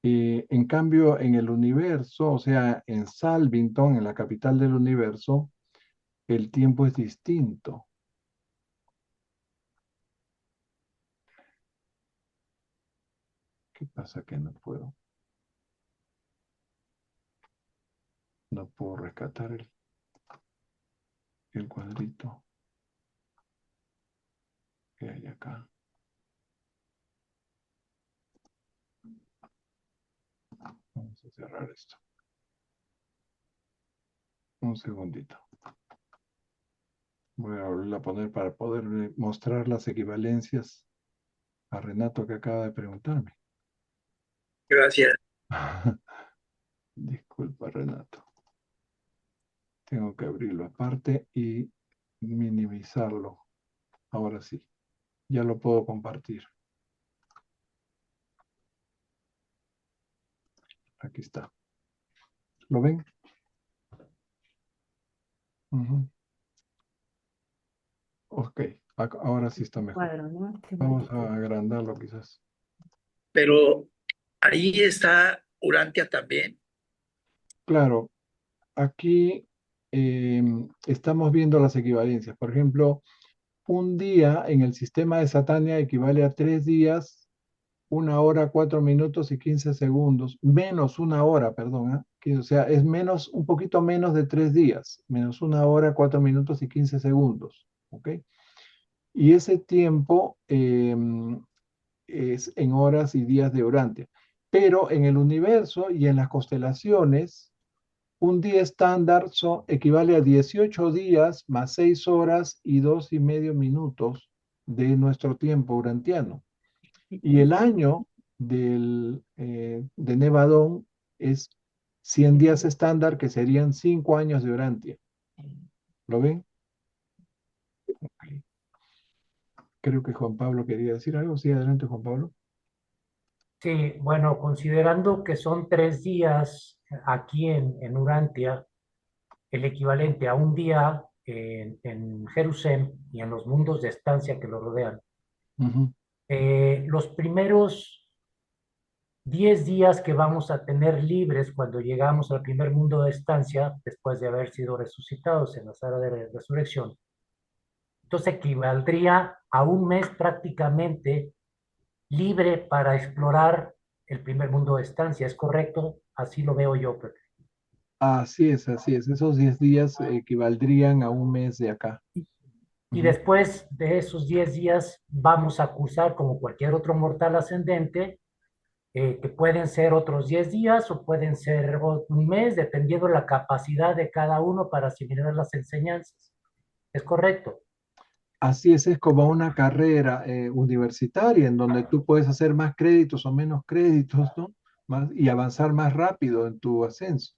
En cambio, en el universo, o sea, en Salvington, en la capital del universo, el tiempo es distinto. ¿Qué pasa que no puedo? No puedo rescatar el cuadrito que hay acá. Vamos a cerrar esto. Un segundito. Voy a volverla a poner para poder mostrar las equivalencias a Renato que acaba de preguntarme. Gracias. Disculpa, Renato. Tengo que abrirlo aparte y minimizarlo. Ahora sí, ya lo puedo compartir. Aquí está. ¿Lo ven? Ujú. Ok, ahora sí está mejor. Cuadro, ¿no? Vamos a agrandarlo quizás. Pero ahí está Urantia también. Claro, aquí estamos viendo las equivalencias. Por ejemplo, un día en el sistema de Satania equivale a 3 días, 1 hora, 4 minutos y 15 segundos, menos 1 hora, perdón, o sea, es menos, un poquito menos de 3 días, menos 1 hora, 4 minutos y 15 segundos, ¿ok? Y ese tiempo es en horas y días de Urantia. Pero en el universo y en las constelaciones, un día estándar equivale a 18 días más 6 horas y 2,5 minutos de nuestro tiempo urantiano. Y el año de Nevadón es 100 días estándar, que serían 5 años de Urantia. ¿Lo ven? Okay. Creo que Juan Pablo quería decir algo. Sí, adelante, Juan Pablo. Sí, bueno, considerando que son 3 días aquí en Urantia, el equivalente a un día en Jerusalén y en los mundos de estancia que lo rodean. Ujú. Los primeros 10 días que vamos a tener libres cuando llegamos al primer mundo de estancia, después de haber sido resucitados en la sala de resurrección, entonces equivaldría a un mes prácticamente libre para explorar el primer mundo de estancia. ¿Es correcto? Así lo veo yo, Pepe. Así es, así es. Esos 10 días equivaldrían a un mes de acá. Y Ujú. después de esos 10 días vamos a cursar como cualquier otro mortal ascendente, que pueden ser otros 10 días o pueden ser un mes, dependiendo de la capacidad de cada uno para asimilar las enseñanzas. ¿Es correcto? Así es como una carrera universitaria en donde tú puedes hacer más créditos o menos créditos, ¿no? Y avanzar más rápido en tu ascenso.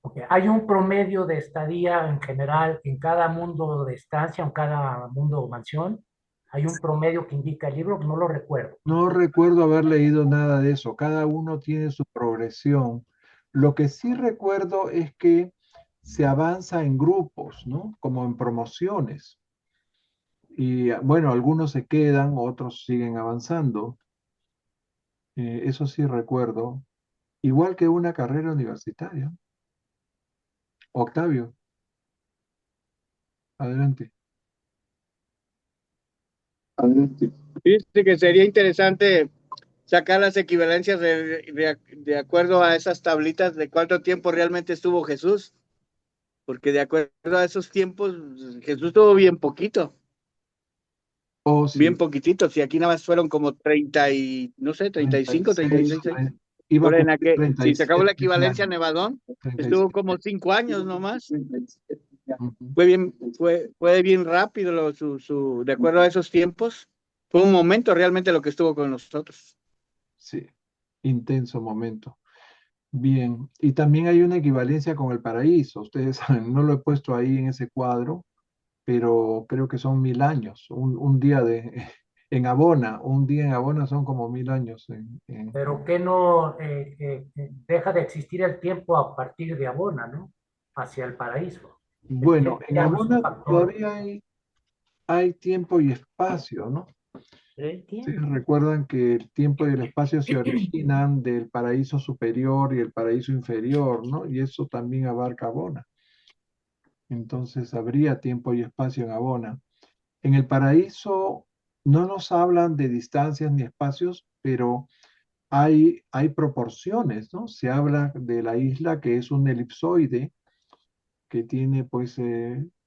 Okay. Hay un promedio de estadía en general en cada mundo de estancia, en cada mundo o mansión. Hay un promedio que indica el libro, no lo recuerdo. No recuerdo haber leído nada de eso. Cada uno tiene su progresión. Lo que sí recuerdo es que se avanza en grupos, ¿no? Como en promociones. Y bueno, algunos se quedan, otros siguen avanzando. Eso sí recuerdo. Igual que una carrera universitaria. Octavio, adelante. Fíjate que sería interesante sacar las equivalencias de acuerdo a esas tablitas de cuánto tiempo realmente estuvo Jesús, porque de acuerdo a esos tiempos, Jesús estuvo bien poquito, Oh, sí. bien poquitito, si aquí nada más fueron como 30 y, no sé, 35, 36 años. Iba a Pero cumplir si sacamos la 37 equivalencia a años. Nevadón, 37. estuvo como 5 años nomás. Ujú. Fue bien rápido de acuerdo a esos tiempos. Fue un momento realmente lo que estuvo con nosotros. Sí, intenso momento. Bien, y también hay una equivalencia con el paraíso. Ustedes saben, no lo he puesto ahí en ese cuadro, pero creo que son 1000 años. Un día En Abona, un día en Abona son como 1000 años. Pero que no deja de existir el tiempo a partir de Abona, ¿no? Hacia el paraíso. El Bueno, tiempo en ya no es un Abona factor. todavía hay tiempo y espacio, ¿no? Pero el Sí, tiempo. recuerdan que el tiempo y el espacio se originan del paraíso superior y el paraíso inferior, ¿no? Y eso también abarca Abona. Entonces habría tiempo y espacio en Abona. En el paraíso no nos hablan de distancias ni espacios, pero hay proporciones, ¿no? Se habla de la isla que es un elipsoide que tiene pues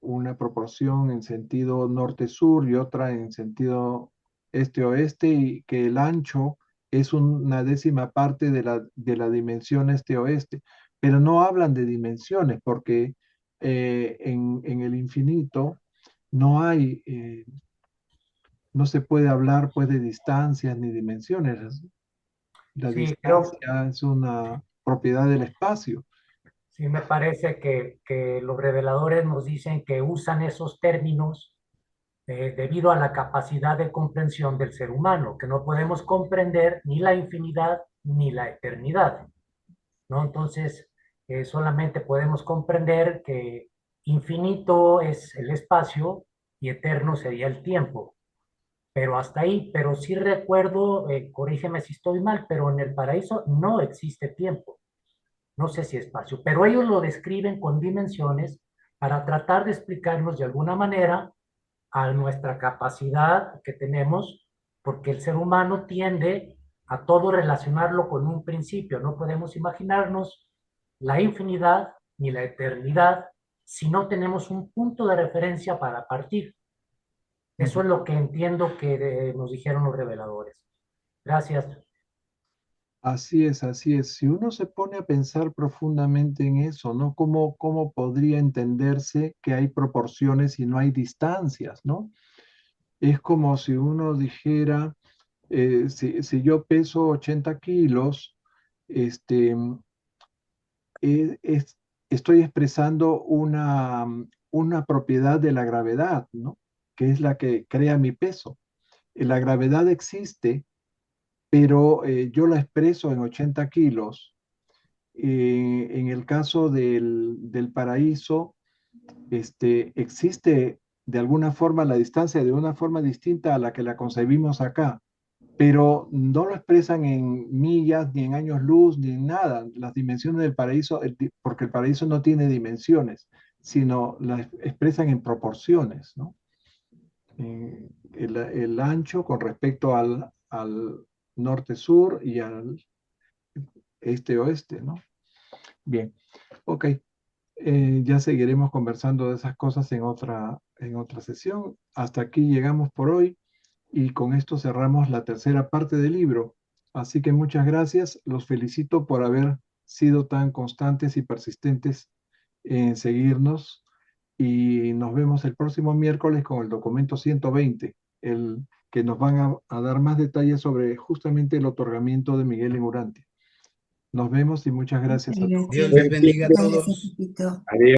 una proporción en sentido norte-sur y otra en sentido este-oeste y que el ancho es una décima parte de la dimensión este-oeste. Pero no hablan de dimensiones porque en el infinito no hay, no se puede hablar pues de distancias ni dimensiones. La Sí, creo, distancia es una propiedad del espacio. sí me parece que los reveladores nos dicen que usan esos términos debido a la capacidad de comprensión del ser humano, que no podemos comprender ni la infinidad ni la eternidad, ¿no? Entonces, solamente podemos comprender que infinito es el espacio y eterno sería el tiempo. Pero hasta ahí, pero sí recuerdo, corrígeme si estoy mal, pero en el paraíso no existe tiempo, no sé si espacio, pero ellos lo describen con dimensiones para tratar de explicarnos de alguna manera a nuestra capacidad que tenemos, porque el ser humano tiende a todo relacionarlo con un principio. No podemos imaginarnos la infinidad ni la eternidad si no tenemos un punto de referencia para partir. Eso es lo que entiendo que nos dijeron los reveladores. Gracias. Así es, así es. Si uno se pone a pensar profundamente en eso, ¿no? ¿Cómo podría entenderse que hay proporciones y no hay distancias, ¿no? Es como si uno dijera, si yo peso 80 kilos, este, eh, es- estoy expresando una propiedad de la gravedad, ¿no? Que es la que crea mi peso. La gravedad existe, pero yo la expreso en 80 kilos. En el caso del paraíso, existe de alguna forma la distancia de una forma distinta a la que la concebimos acá, pero no lo expresan en millas, ni en años luz, ni en nada. Las dimensiones del paraíso, porque el paraíso no tiene dimensiones, sino las expresan en proporciones, ¿no? El ancho con respecto al norte-sur y al este-oeste, ¿no? Bien, ok. Ya seguiremos conversando de esas cosas en otra sesión. Hasta aquí llegamos por hoy y con esto cerramos la tercera parte del libro. Así que muchas gracias. Los felicito por haber sido tan constantes y persistentes en seguirnos y nos vemos el próximo miércoles con el documento 120, el que nos van a dar más detalles sobre justamente el otorgamiento de Miguel en Urantia. Nos vemos y muchas gracias a todos. Dios les bendiga a Gracias, todos. Pepito. Adiós.